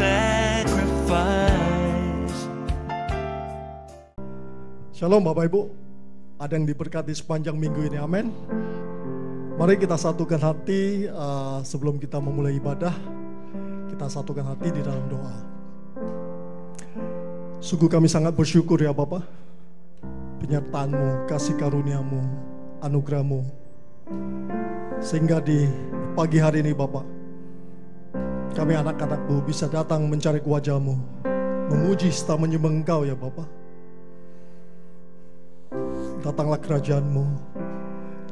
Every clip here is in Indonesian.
sacrifice. Shalom Bapak Ibu, ada yang diberkati sepanjang minggu ini, amin. Mari kita satukan hati sebelum kita memulai ibadah. Kita satukan hati di dalam doa. Sungguh kami sangat bersyukur ya Bapa, penyertaan-Mu, kasih karunia-Mu, anugerah-Mu, sehingga di pagi hari ini Bapa, kami anak-anak-Mu bisa datang mencari wajah-Mu, memuji serta menyembah Engkau ya Bapa. Datanglah kerajaan-Mu,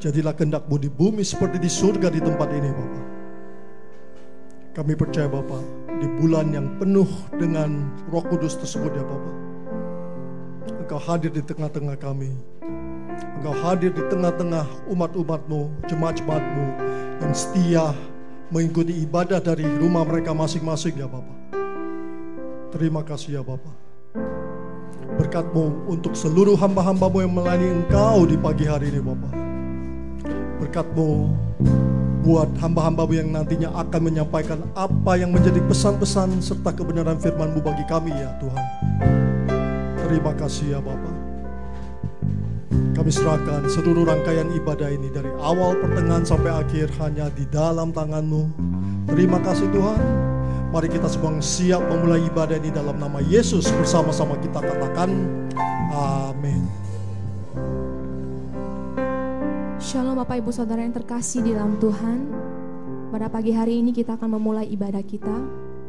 jadilah kehendak-Mu di bumi seperti di surga di tempat ini Bapa. Kami percaya Bapa, di bulan yang penuh dengan Roh Kudus tersebut ya Bapa, Engkau hadir di tengah-tengah kami. Engkau hadir di tengah-tengah umat-umat-Mu, jemaat-jemaat-Mu yang setia mengikuti ibadah dari rumah mereka masing-masing ya Bapa. Terima kasih ya Bapa. Berkat-Mu untuk seluruh hamba-hamba-Mu yang melayani Engkau di pagi hari ini Bapa. Berkat-Mu buat hamba-hamba-Mu yang nantinya akan menyampaikan apa yang menjadi pesan-pesan serta kebenaran firman-Mu bagi kami ya Tuhan. Terima kasih ya Bapa. Kami serahkan seluruh rangkaian ibadah ini dari awal pertengahan sampai akhir hanya di dalam tangan-Mu. Terima kasih Tuhan. Mari kita semua siap memulai ibadah ini dalam nama Yesus. Bersama-sama kita katakan amin. Shalom Bapak Ibu Saudara yang terkasih di dalam Tuhan. Pada pagi hari ini kita akan memulai ibadah kita.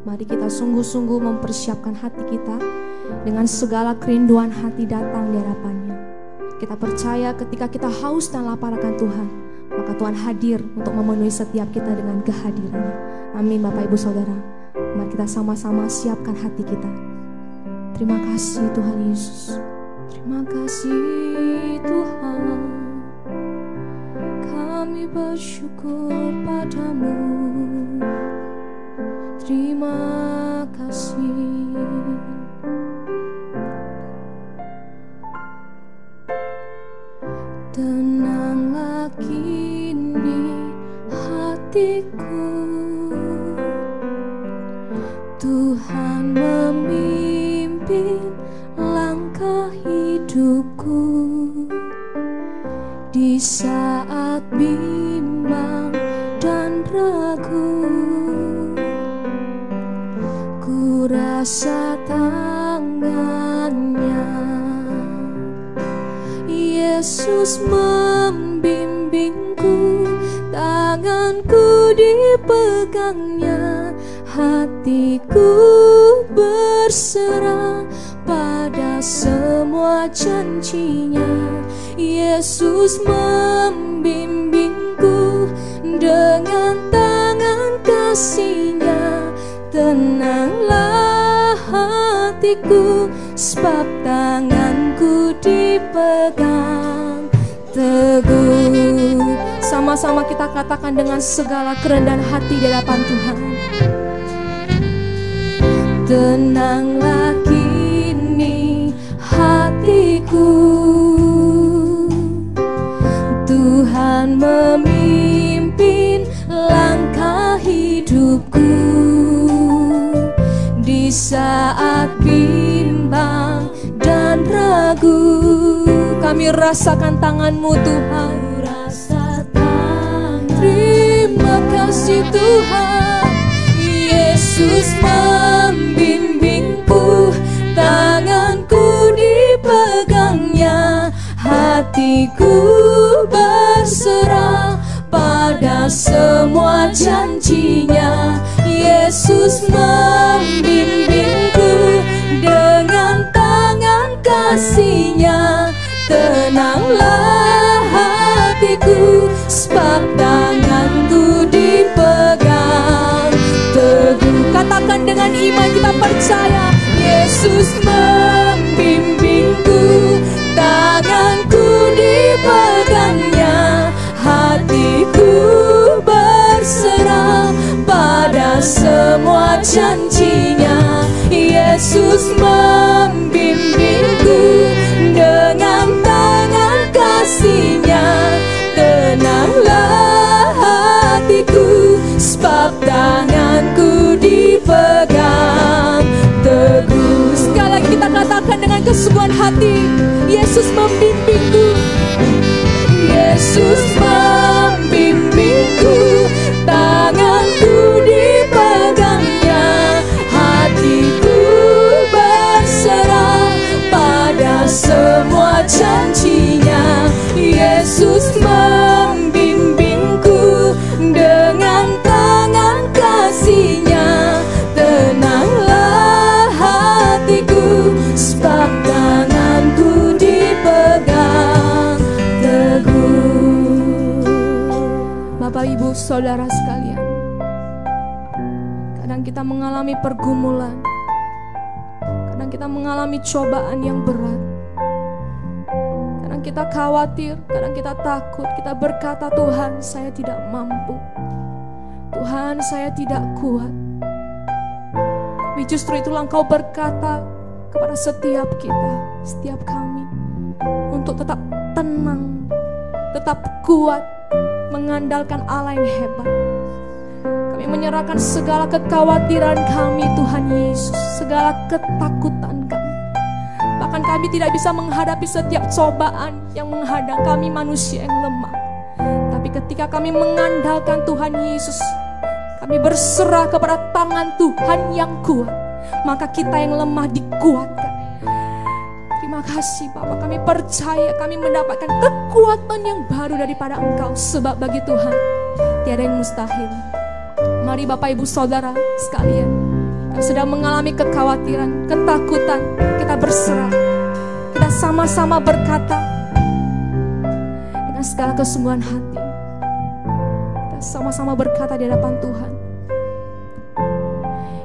Mari kita sungguh-sungguh mempersiapkan hati kita dengan segala kerinduan hati datang di hadapan-Nya. Kita percaya ketika kita haus dan lapar akan Tuhan, maka Tuhan hadir untuk memenuhi setiap kita dengan kehadiran-Nya. Amin Bapak Ibu Saudara. Mari kita sama-sama siapkan hati kita. Terima kasih Tuhan Yesus. Terima kasih Tuhan. Kami bersyukur padamu. Terima kasih. Tenanglah kini hatiku, Tuhan memimpin langkah hidupku. Di saat bimbang dan ragu, ku rasa tangan-Nya. Yesus membimbingku, tanganku dipegang-Nya. Hatiku berserah pada semua janji-Nya. Yesus membimbingku dengan tangan kasih-Nya. Tenanglah hatiku, sebab tanganku dipegang teguh. Sama-sama kita katakan dengan segala kerendahan hati di hadapan Tuhan. Tenanglah kini hatiku, Tuhan memimpin langkah hidupku. Di saat bimbang dan ragu, kami rasakan tangan-Mu Tuhan. Terima kasih Tuhan. Yesus membimbingku, tanganku dipegang-Nya. Hatiku berserah pada semua janji-Nya. Yesus membimbingku dengan tangan kasih-Nya. Tenanglah hatiku, sebab tanganku dipegang teguh. Katakan dengan iman, kita percaya. Yesus membimbingku, tanganku dipegang-Nya. Hatiku berserah pada semua janji-Nya. Yesus membimbingku dengan tangan kasih-Nya. Tenanglah hatiku, sebab tanganku dipegang kesungguhan hati. Yesus membimbingku, Yesus membimbingku, tanganku dipegangnya, hatiku berserah pada semua janjinya. Yesus membimbingku dengan tangan kasih-Nya, tenanglah hatiku, sebab tanganku dipegang teguh. Bapak, Ibu, Saudara sekalian, kadang kita mengalami pergumulan, kadang kita mengalami cobaan yang berat, kadang kita khawatir, kadang kita takut, kita berkata, Tuhan, saya tidak mampu, Tuhan, saya tidak kuat. Tapi justru itulah Engkau berkata kepada setiap kita, setiap kami, untuk tetap tenang, tetap kuat, mengandalkan Allah yang hebat. Kami menyerahkan segala kekhawatiran kami, Tuhan Yesus, segala ketakutan kami. Bahkan kami tidak bisa menghadapi setiap cobaan yang menghadang kami, manusia yang lemah. Tapi ketika kami mengandalkan Tuhan Yesus, kami berserah kepada tangan Tuhan yang kuat, maka kita yang lemah dikuatkan. Terima kasih Bapak, kami percaya kami mendapatkan kekuatan yang baru daripada Engkau, sebab bagi Tuhan tiada yang mustahil. Mari Bapak, Ibu, Saudara sekalian yang sedang mengalami kekhawatiran, ketakutan, kita berserah, kita sama-sama berkata dengan segala kesungguhan hati, kita sama-sama berkata di hadapan Tuhan,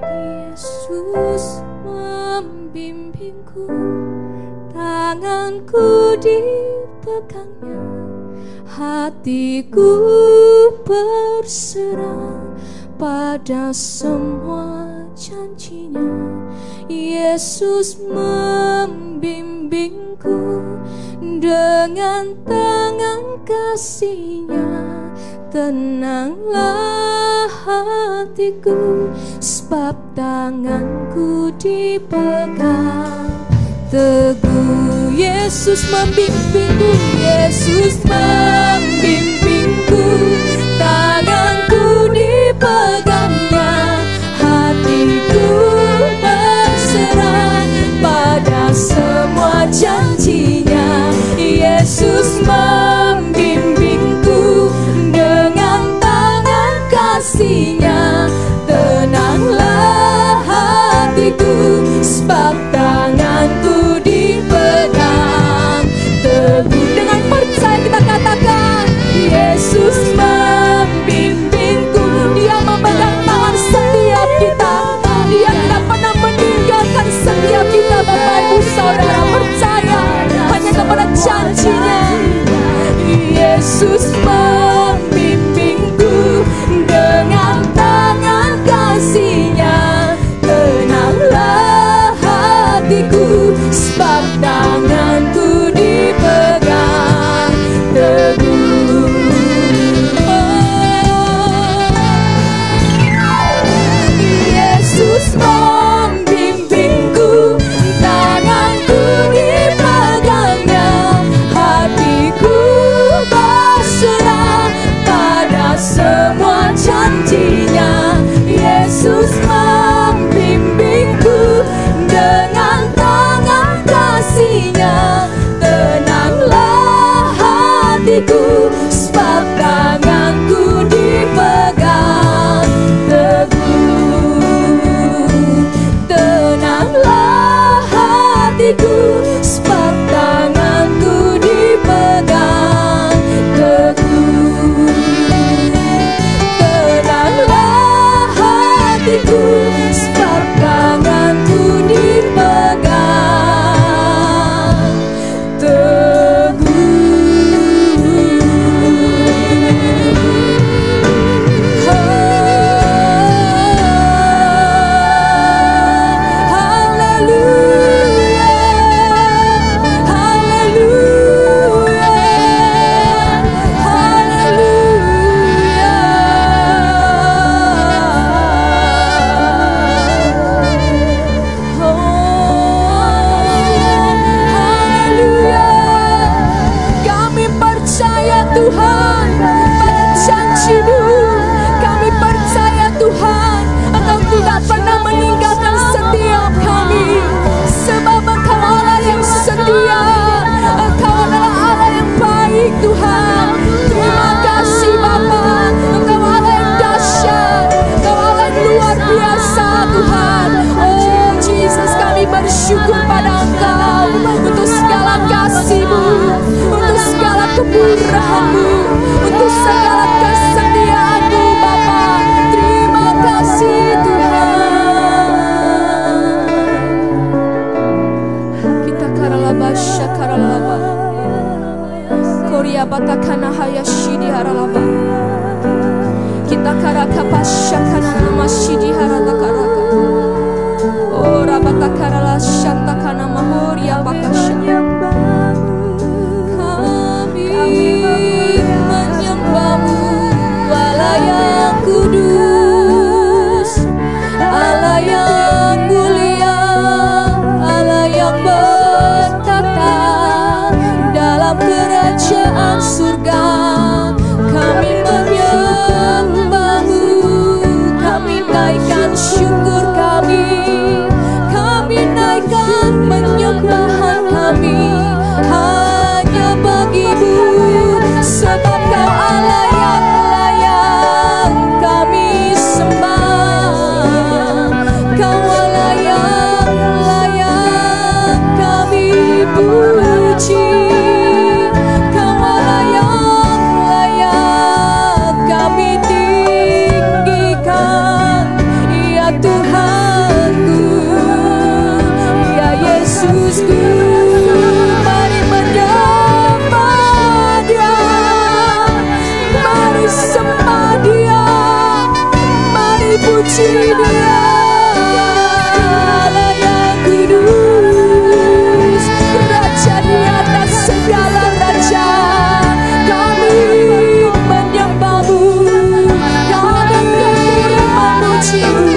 Yesus membimbingku, tanganku dipegangnya, hatiku berserah pada semua janjinya. Yesus membimbingku dengan tangan kasih-Nya, tenanglah hatiku, sebab tanganku dipegang teguh. Yesus membimbingku, Yesus membimbingku, tanganku dipegangnya, hatiku berserah pada semua janjinya. Yesus membimbingku dengan tangan kasih-Nya, tenanglah hatiku, sebab tanganku dipegang teguh. Dengan percaya kita katakan, Yesus membimbingku, Dia memegang tangan setiap kita, Dia tidak pernah meninggalkan setiap kita. Bapak, Ibu, Saudara, percaya hanya kepada janji-Nya. Yesus membimbingku dengan tangan kasih-Nya, tenanglah hatiku, sebab tanganku dipegang teguh. Yesus membimbingku, tanganku dipegangnya, hatiku berserah karalaba. Korea batakana hayashidi haralaba. Kita karaka pasyakana nama shidi harala karaka. Ora batakarala shantakana mahoria bakasya. Kami menyembahmu, Allah yang kudus, Allah yang mulia, Allah yang bertata dalam kerajaan surga. Kami menyembahmu, kami naikkan syukur kami naikkan penyembahan kami hanya bagimu, sebab Kau Allah yang layak kami sembah, Kau Allah yang layak kami puji, Kau Allah yang layak kami tinggikan, ya Tuhanku, ya Yesusku. Mari menyembah Dia, mari sembah Dia, mari puji Dia. Allah yang kudus, Raja di atas segala raja, kami menyembahmu, kami memuji-Mu.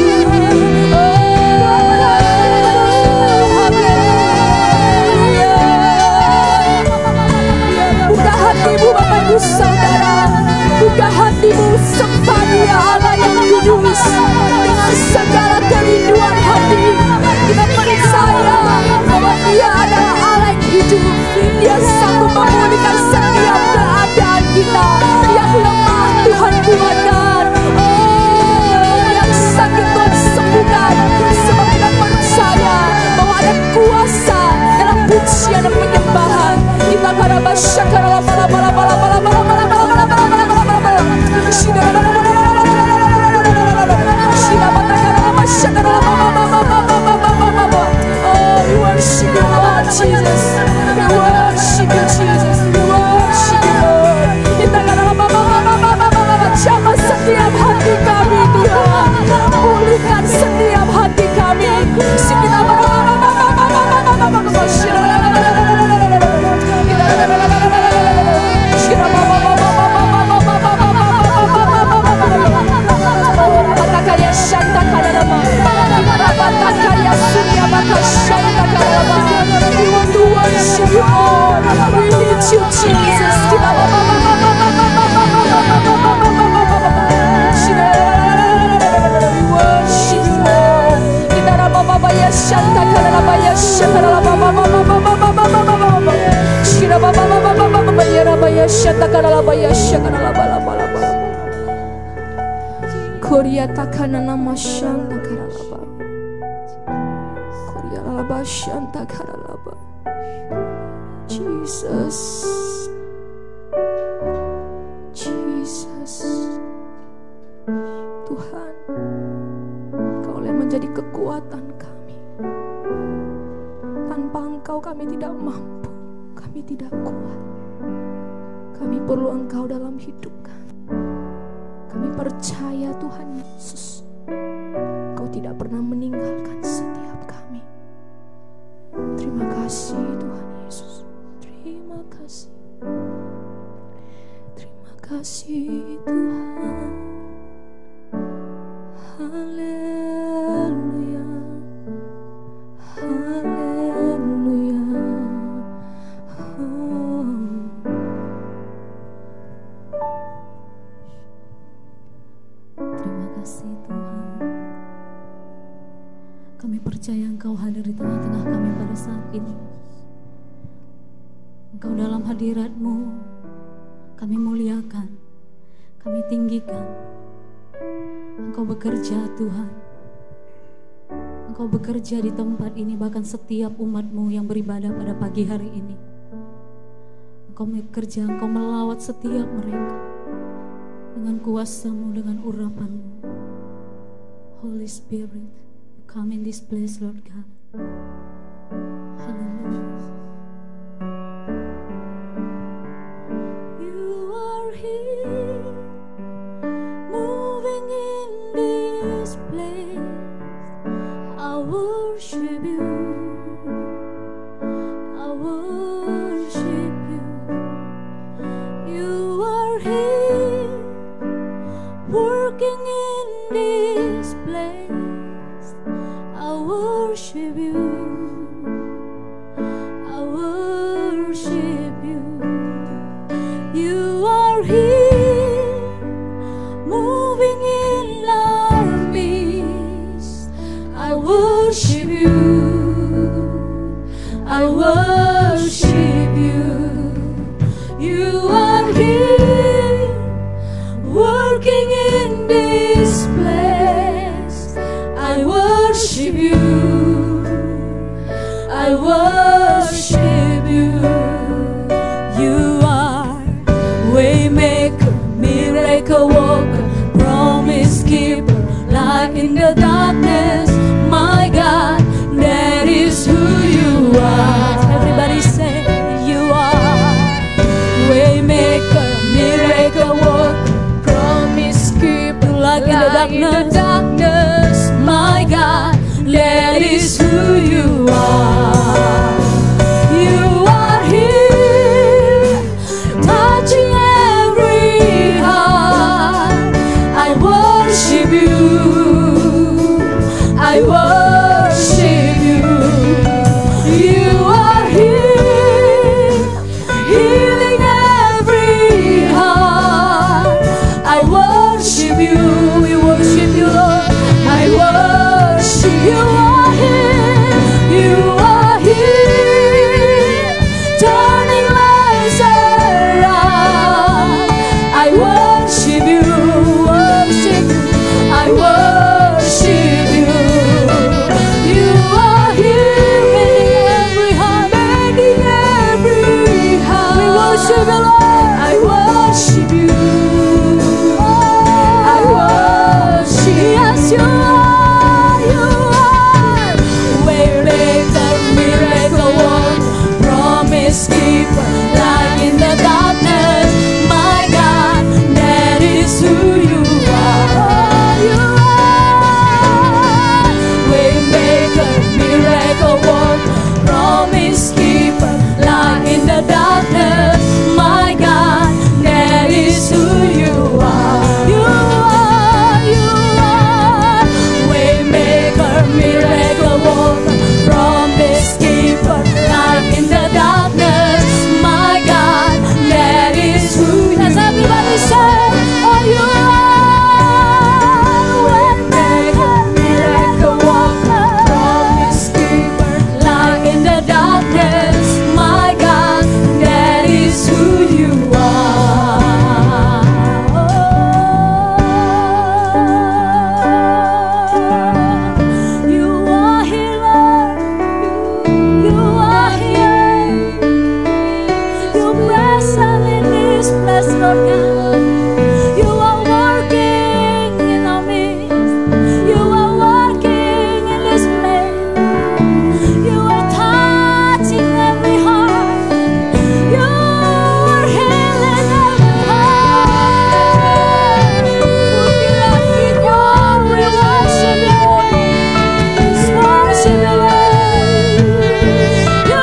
Buka hatimu Bapak Ibu Saudara, buka hatimu, sembah Dia Allah yang kudus dengan segala kerinduan hati. Kita percaya bahwa Dia adalah Allah yang hidup, Dia sanggup memulihkan setiap keadaan kita. Yang lemah Tuhan kuatkan, yang sakit Tuhan sembuhkan, sebab kita percaya bahwa ada kuasa dalam pujian dan penyembahan. Kita karabasya oh, we worship you, Lord Jesus. We worship you, Jesus. We worship you, Lord. Kita jamah setiap hati kami, Tuhan. Pulihkan setiap hati kami. We want to worship you, Lord. We need you, Jesus. We worship you, Lord. Kita rababaya shanta karabaya shanta rababaya shanta karabaya shanta Korea takana nama shanta karalaba. Korea laba shanta karalaba. Jesus, Jesus, Tuhan, Kau yang menjadi kekuatan kami. Tanpa Engkau kami tidak mampu, kami tidak kuat. Kami perlu Engkau dalam hidup kami. Kami percaya Tuhan Yesus, Kau tidak pernah meninggalkan setiap kami. Terima kasih Tuhan Yesus. Terima kasih. Terima kasih Tuhan. Haleluya. Haleluya. Terima kasih Tuhan. Kami percaya Engkau hadir di tengah-tengah kami pada saat ini. Engkau dalam hadirat-Mu, kami muliakan, kami tinggikan. Engkau bekerja Tuhan. Engkau bekerja di tempat ini, bahkan setiap umat-Mu yang beribadah pada pagi hari ini. Engkau bekerja, Engkau melawat setiap mereka dengan kuasa-Mu, dengan urapan-Mu. Holy Spirit, come in this place, Lord God. Hallelujah. darkness, my God, that is who you are. You are here, touching every heart. I worship you, I worship you. You are here, healing every heart. I worship you, we worship you, Lord. I worship you. Are here, you are here, turning lives around. I worship you, worship you, I worship you. You are here, mending every heart, mending every heart. We worship you, Lord. I worship you, I worship. Yes, you are, you are. Waymaker, miracle worker, promise keeper, light in the darkness. My God, that is who you are. You are. Waymaker, miracle worker, promise keeper, light in the darkness. My God, that is who you are. You are, you are. Waymaker, miracle worker, promise keeper, light in the darkness. My God, that is who you are. As everybody say, oh, you are. Waymaker, miracle worker, promise keeper, light in the darkness. My God, that is who you are. You are here, Lord. You are here. You're present in this place, Lord God. You are working in our midst. You are working in this place. You are touching every heart. You are healing every heart. We worship you, we worship you, we worship you, Lord. You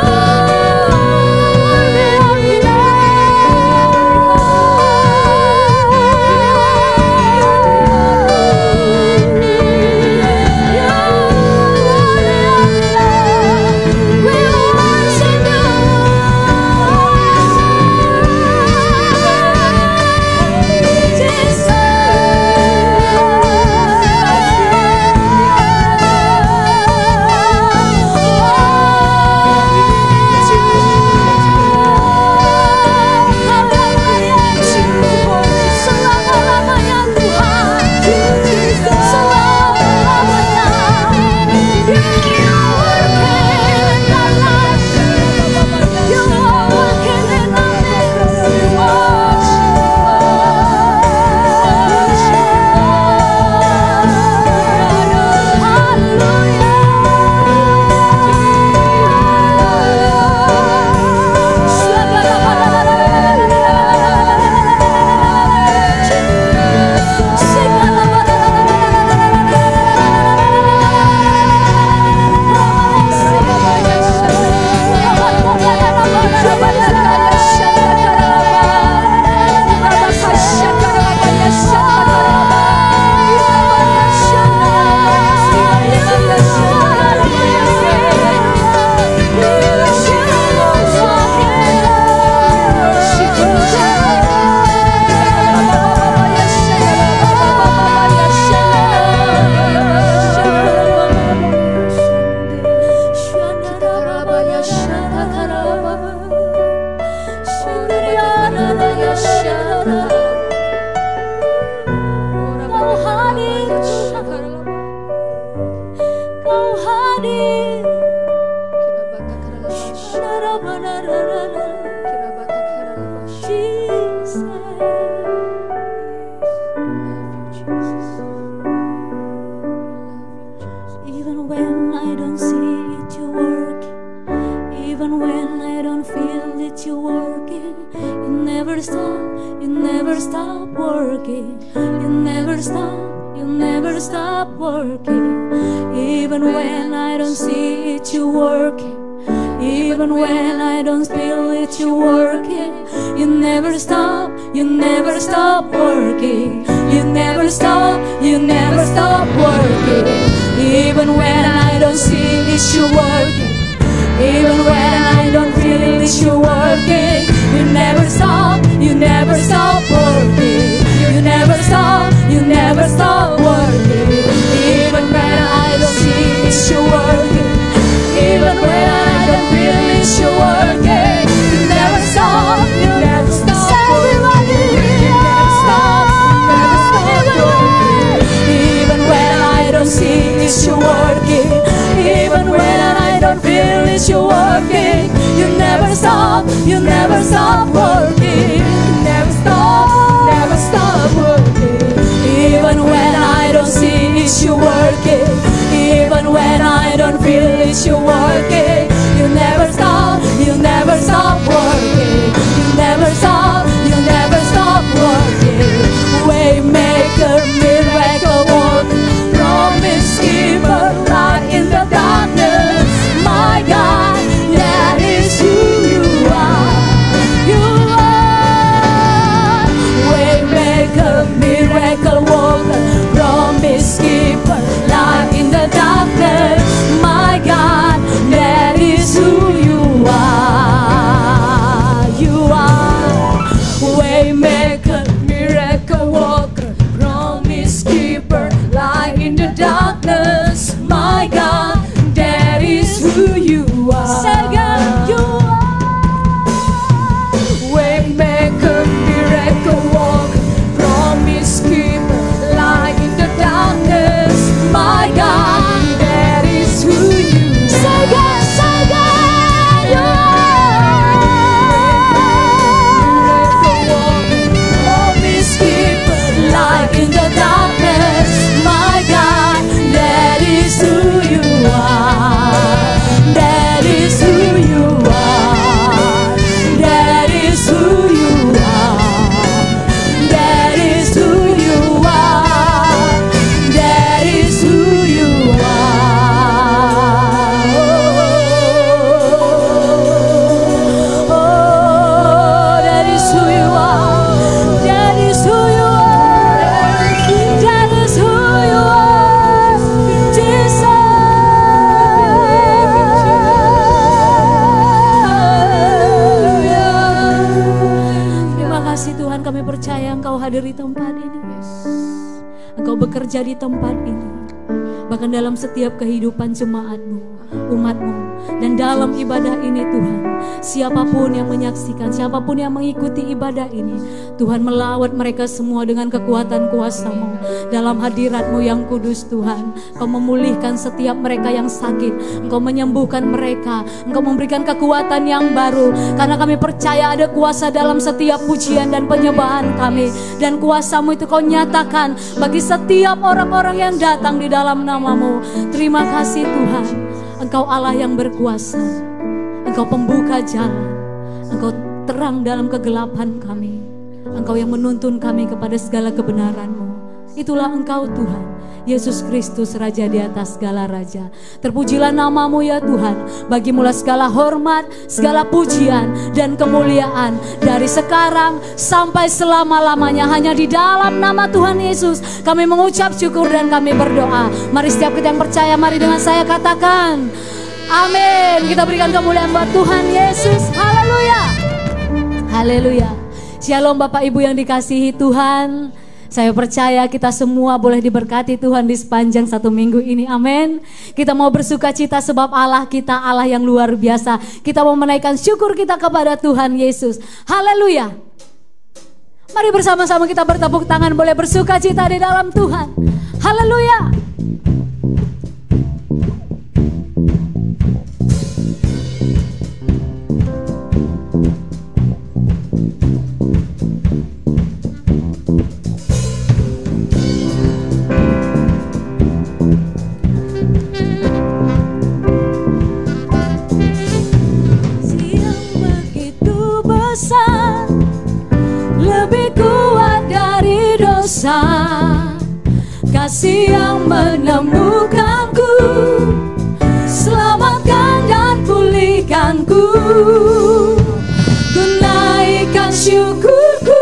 Even when I don't see it, you're working. Even when I don't feel it, you're working. You never stop working. You never stop You never stop working. Even when I don't see it, you working. Even when I don't feel it, you working. You never stop working. You never stop working. Even when I don't see it, you working. Even when I don't feel it, you working. You never stop working. You never stop working. Even when I don't see it, you working. Even when I don't feel it, you working. You never stop everybody. You never stop working. Even when I don't see it, you working. Even when I don't feel it, you working. You never stop working. You never stop working. Even when I don't see it, you working. Even when I don't feel it, you working. You never stop working. You never stop working. Waymaker, miracle worker, promise keeper, light in the darkness. My God, that is who you are. You are waymaker, miracle worker, promise keeper, light in the darkness. My God, that is who you are. You are waymaker, miracle worker, promise keeper, light in the darkness. My God, that is who you are. Say God, you are waymaker, miracle worker, promise keeper, light in the darkness. My God, that is who you are. Say God, you are promise keeper, light in the darkness. My God, that is who you are. That is who you are. That is who you are. That is who you are. That is who you are. Oh, that is who you are. That is who you are. That is who you are. Jesus. Terima kasih Tuhan, kami percaya Engkau hadir di tempat ini. Engkau bekerja di tempat ini. Bahkan dalam setiap kehidupan jemaat-Mu, umat-Mu. Dan dalam ibadah ini Tuhan, siapapun yang menyaksikan, siapapun yang mengikuti ibadah ini, Tuhan melawat mereka semua dengan kekuatan kuasa-Mu. Dalam hadirat-Mu yang kudus Tuhan, Engkau memulihkan setiap mereka yang sakit. Engkau menyembuhkan mereka. Engkau memberikan kekuatan yang baru. Karena kami percaya ada kuasa dalam setiap pujian dan penyembahan kami. Dan kuasa-Mu itu Kau nyatakan bagi setiap orang-orang yang datang di dalam nama-Mu. Terima kasih Tuhan. Engkau Allah yang berkuasa. Engkau pembuka jalan. Engkau terang dalam kegelapan kami. Engkau yang menuntun kami kepada segala kebenaran-Mu. Itulah Engkau Tuhan, Yesus Kristus, Raja di atas segala raja. Terpujilah nama-Mu ya Tuhan. Bagimulah segala hormat, segala pujian dan kemuliaan dari sekarang sampai selama-lamanya. Hanya di dalam nama Tuhan Yesus kami mengucap syukur dan kami berdoa. Mari setiap kita yang percaya, mari dengan saya katakan amin. Kita berikan kemuliaan buat Tuhan Yesus. Haleluya. Haleluya. Shalom Bapak Ibu yang dikasihi Tuhan. Saya percaya kita semua boleh diberkati Tuhan di sepanjang satu minggu ini. Amin. Kita mau bersuka cita sebab Allah kita Allah yang luar biasa. Kita mau menaikkan syukur kita kepada Tuhan Yesus. Haleluya. Mari bersama-sama kita bertepuk tangan, boleh bersuka cita di dalam Tuhan. Haleluya. Lebih kuat dari dosa, kasih yang menemukanku, selamatkan dan pulihkanku. Ku naikkan syukurku,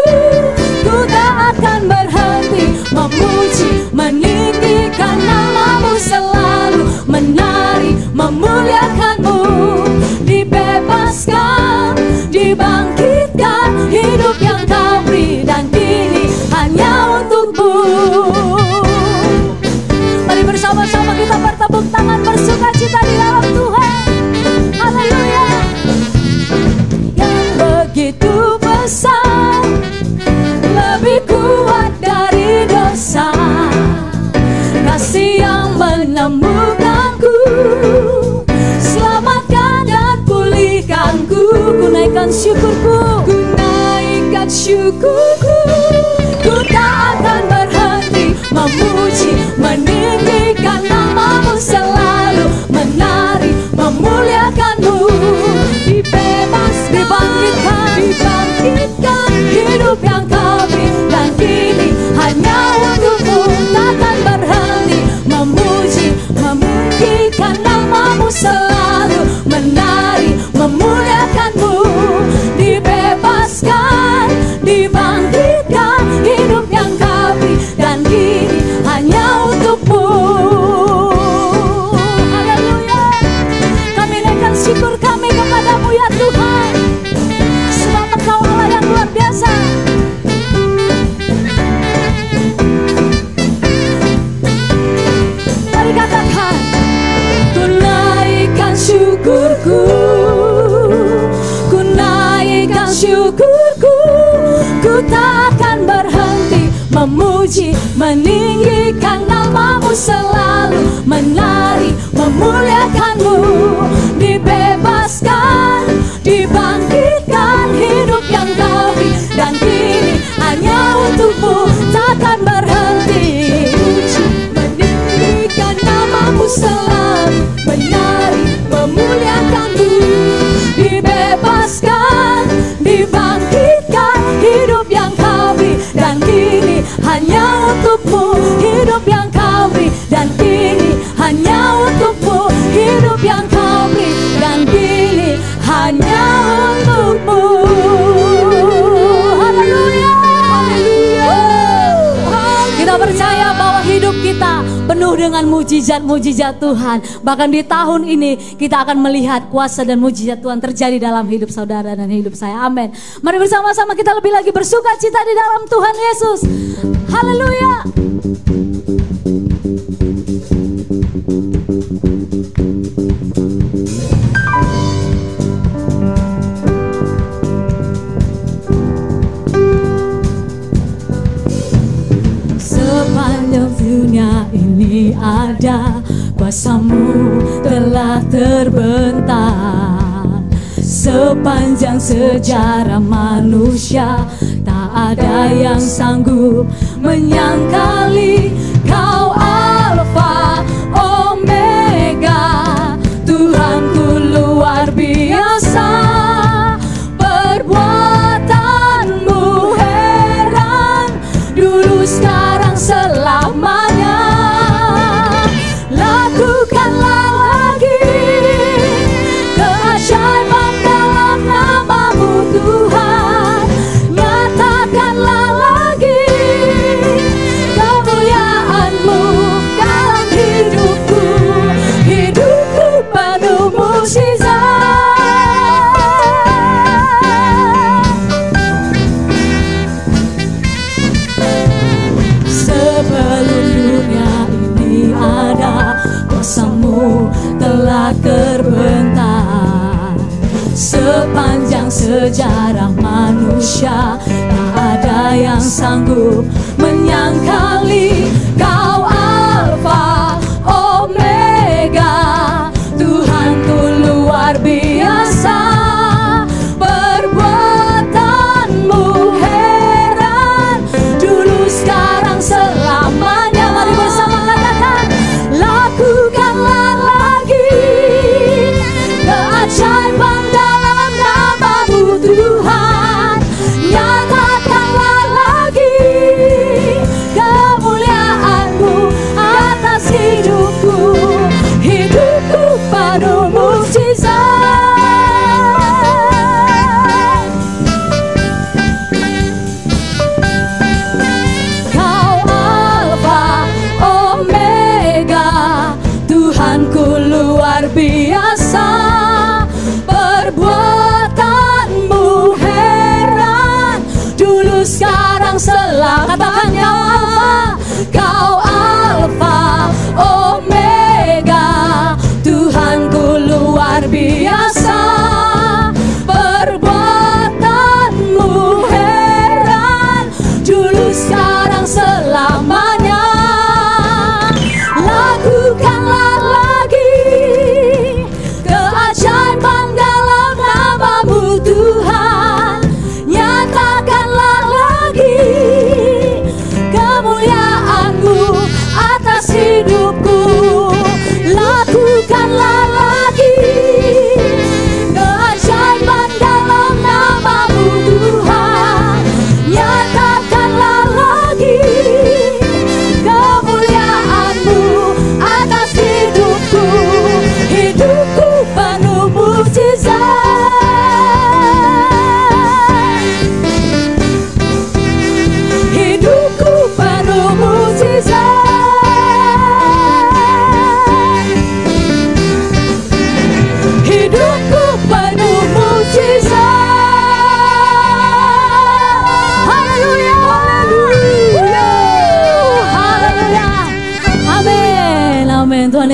ku tak akan berhenti memuji, meninggikan namamu, selalu menari, memuliakanmu. Dibebaskan, dibangkitkan, hidup yang kau beri dan kini hanya untukmu. Mari bersama-sama kita bertepuk tangan, bersuka cita di dalam Tuhan. Haleluya. Yang begitu besar, lebih kuat dari dosa, kasih yang menemukanku, selamatkan dan pulihkanku. Ku naikkan syukurku, ku naikkan syukurku, ku tak akan berhenti memuji, meninggikan namamu, selalu menari, memuliakanmu. Dibebas, dibangkitkan, dibangkitkan, hidup yang kau beri dan kini hanya untukmu. Takkan berhenti memuji, meninggikan namamu, selalu menari, memuliakanmu. Dibebaskan, dibangkitkan, hidup yang kau beri dan kini hanya untukmu. Haleluya. Kami naikkan syukur kami kepadamu ya Tuhan, sebab Engkau Allah yang luar biasa. Mari katakan, ku naikkan syukurku, ku naikkan syukurku, ku tak akan berhenti memuji, meninggikan namamu, selalu menari, memuliakanmu. Dibebaskan, dibangkitkan, hidup yang kau beri dan kini hanya untukmu. Takkan berhenti meninggikan namamu, selalu menari, memuliakanmu. Dibebaskan, dibangkitkan, hidup yang kau beri dan kini hanya untukmu. Hidup yang kau beri dan kini hanya untukmu. Hidup yang kau beri dan kini hanya untukmu. Haleluya, haleluya. Kita percaya bahwa hidup kita penuh dengan mujizat-mujizat Tuhan. Bahkan di tahun ini kita akan melihat kuasa dan mujizat Tuhan terjadi dalam hidup saudara dan hidup saya. Amin. Mari bersama-sama kita lebih lagi bersuka cita di dalam Tuhan Yesus. Haleluya. Sepanjang dunia ini ada, kuasamu telah terbentang. Sepanjang sejarah manusia, tak ada yang sanggup menyangkali Kau Alfa Omega. Tuhanku luar biasa, perbuatanmu heran, dulu sekarang selamanya. Lakukanlah lagi keajaiban dalam namamu Tuhan. Nyatakanlah lagi kemuliaanmu dalam hidupku. Hidupku penuh mukjizat. Sebelum dunia ini ada, kuasamu telah terbentang. Sepanjang sejarah manusia, tak ada yang sanggup menyangkali Kau Alfa Omega. Tuhanku luar biasa, perbuatanmu heran, dulu sekarang selamanya. Mari bersama katakan, lakukanlah lagi keajaiban dalam namamu Tuhan. Nyatakanlah lagi kemuliaan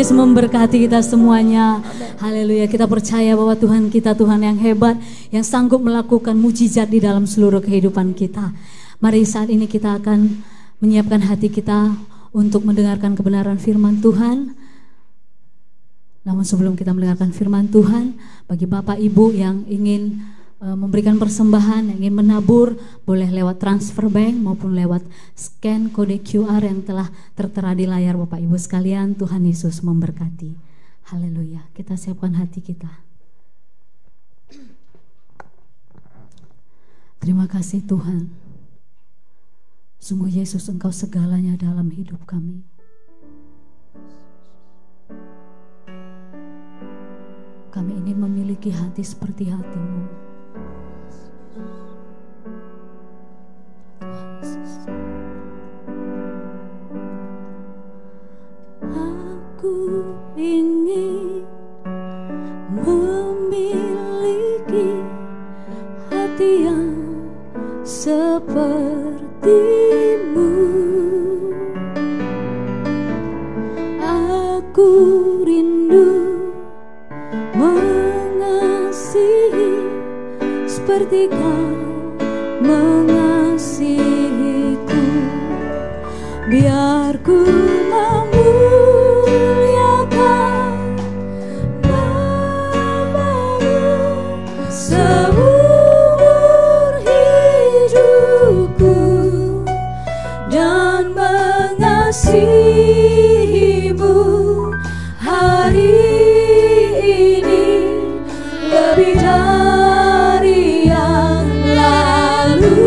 Yesus memberkati kita semuanya. Haleluya. Kita percaya bahwa Tuhan kita Tuhan yang hebat, yang sanggup melakukan mujizat di dalam seluruh kehidupan kita. Mari saat ini kita akan menyiapkan hati kita untuk mendengarkan kebenaran firman Tuhan. Namun sebelum kita mendengarkan firman Tuhan, bagi Bapak Ibu yang ingin memberikan persembahan, yang ingin menabur, boleh lewat transfer bank maupun lewat scan kode QR yang telah tertera di layar Bapak Ibu sekalian. Tuhan Yesus memberkati. Haleluya. Kita siapkan hati kita. Terima kasih Tuhan. Sungguh Yesus, Engkau segalanya dalam hidup kami. Kami ingin memiliki hati seperti hati-Mu. Aku ingin memiliki hati yang seperti-Mu. Aku rindu mengasihi seperti Kau mengasihiku. Biar ku memuliakan nama-Mu seumur hidupku dan mengasihi-Mu hari ini lebih dari yang lalu.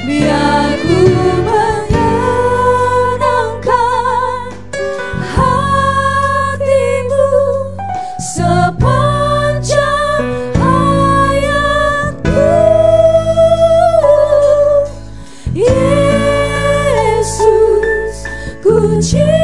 Biar ku menyenangkan hati-Mu sepanjang hayatku. Yesus, ku cinta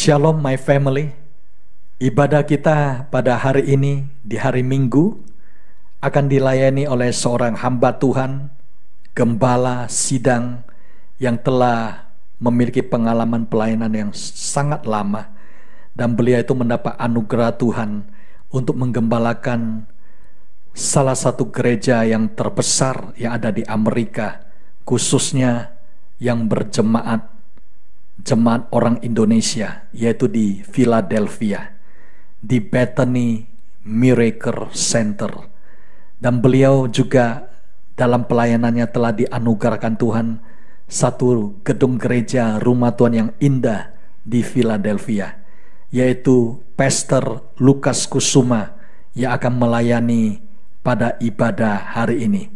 Shalom my family. Ibadah kita pada hari ini, di hari Minggu, akan dilayani oleh seorang hamba Tuhan, gembala sidang yang telah memiliki pengalaman pelayanan yang sangat lama, dan beliau itu mendapat anugerah Tuhan untuk menggembalakan salah satu gereja yang terbesar yang ada di Amerika, khususnya yang berjemaat orang Indonesia, yaitu di Philadelphia, di Bethany Miracle Center. Dan beliau juga dalam pelayanannya telah dianugerahkan Tuhan satu gedung gereja rumah Tuhan yang indah di Philadelphia, yaitu Pastor Lukas Kusuma yang akan melayani pada ibadah hari ini.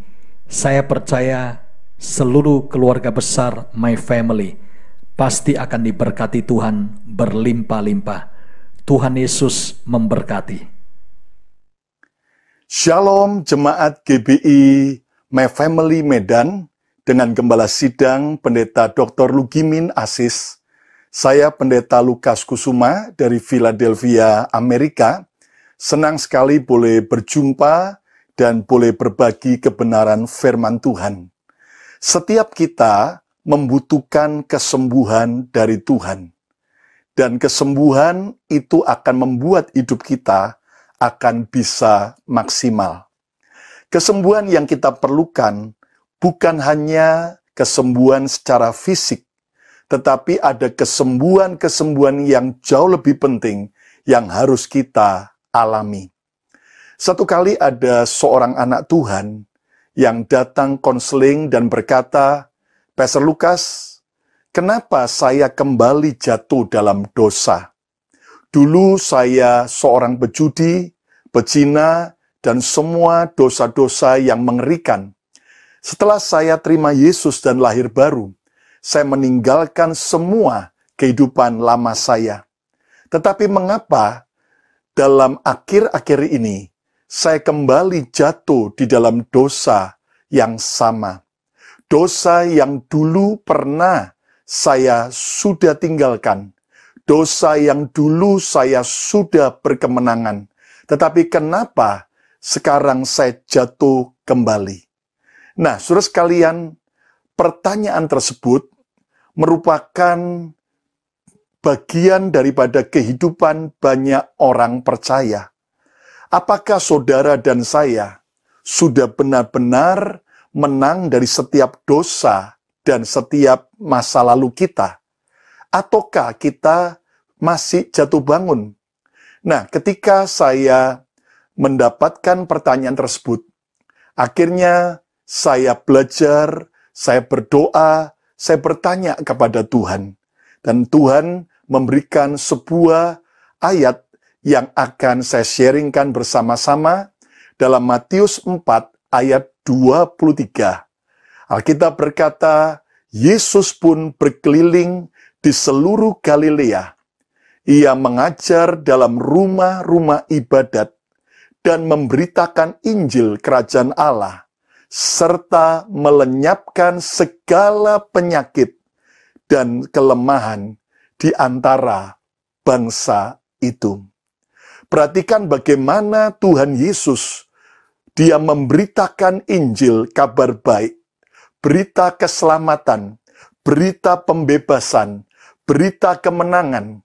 Saya percaya seluruh keluarga besar My Family pasti akan diberkati Tuhan berlimpah-limpah. Tuhan Yesus memberkati. Shalom jemaat GBI My Family Medan, dengan Gembala Sidang Pendeta Dr. Lugimin Asis. Saya Pendeta Lukas Kusuma dari Philadelphia, Amerika. Senang sekali boleh berjumpa dan boleh berbagi kebenaran firman Tuhan. Setiap kita membutuhkan kesembuhan dari Tuhan. Dan kesembuhan itu akan membuat hidup kita akan bisa maksimal. Kesembuhan yang kita perlukan bukan hanya kesembuhan secara fisik, tetapi ada kesembuhan-kesembuhan yang jauh lebih penting yang harus kita alami. Satu kali ada seorang anak Tuhan yang datang konseling dan berkata, Pastor Lukas, kenapa saya kembali jatuh dalam dosa? Dulu saya seorang pejudi, pezina, dan semua dosa-dosa yang mengerikan. Setelah saya terima Yesus dan lahir baru, saya meninggalkan semua kehidupan lama saya. Tetapi mengapa dalam akhir-akhir ini saya kembali jatuh di dalam dosa yang sama? Dosa yang dulu pernah saya sudah tinggalkan. Dosa yang dulu saya sudah berkemenangan. Tetapi kenapa sekarang saya jatuh kembali? Nah, saudara sekalian, pertanyaan tersebut merupakan bagian daripada kehidupan banyak orang percaya. Apakah saudara dan saya sudah benar-benar menang dari setiap dosa dan setiap masa lalu kita? Ataukah kita masih jatuh bangun? Nah, ketika saya mendapatkan pertanyaan tersebut, akhirnya saya belajar, saya berdoa, saya bertanya kepada Tuhan. Dan Tuhan memberikan sebuah ayat yang akan saya sharingkan bersama-sama dalam Matius 4 ayat 23. Alkitab berkata, Yesus pun berkeliling di seluruh Galilea. Ia mengajar dalam rumah-rumah ibadat dan memberitakan Injil Kerajaan Allah, serta melenyapkan segala penyakit dan kelemahan di antara bangsa itu. Perhatikan bagaimana Tuhan Yesus, Dia memberitakan Injil, kabar baik, berita keselamatan, berita pembebasan, berita kemenangan.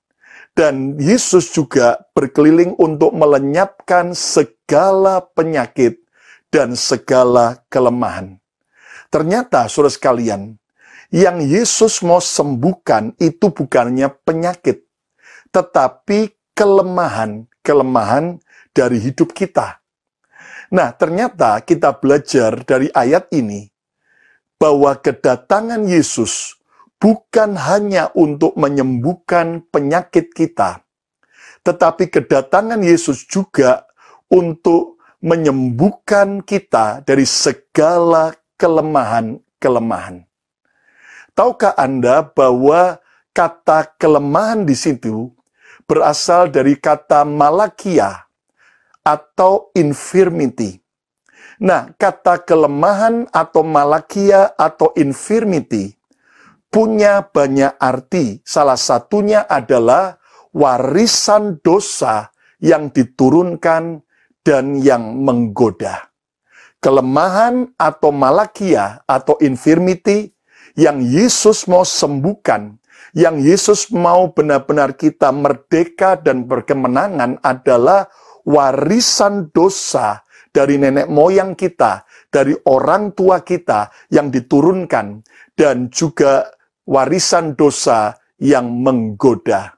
Dan Yesus juga berkeliling untuk melenyapkan segala penyakit dan segala kelemahan. Ternyata, saudara sekalian, yang Yesus mau sembuhkan itu bukannya penyakit, tetapi kelemahan dari hidup kita. Nah, ternyata kita belajar dari ayat ini bahwa kedatangan Yesus bukan hanya untuk menyembuhkan penyakit kita, tetapi kedatangan Yesus juga untuk menyembuhkan kita dari segala kelemahan-kelemahan. Tahukah Anda bahwa kata kelemahan di situ berasal dari kata malakia atau infirmity. Nah, kata kelemahan atau malakia atau infirmity punya banyak arti. Salah satunya adalah warisan dosa yang diturunkan dan yang menggoda. Kelemahan atau malakia atau infirmity yang Yesus mau sembuhkan, yang Yesus mau benar-benar kita merdeka dan berkemenangan adalah warisan dosa dari nenek moyang kita, dari orang tua kita yang diturunkan, dan juga warisan dosa yang menggoda.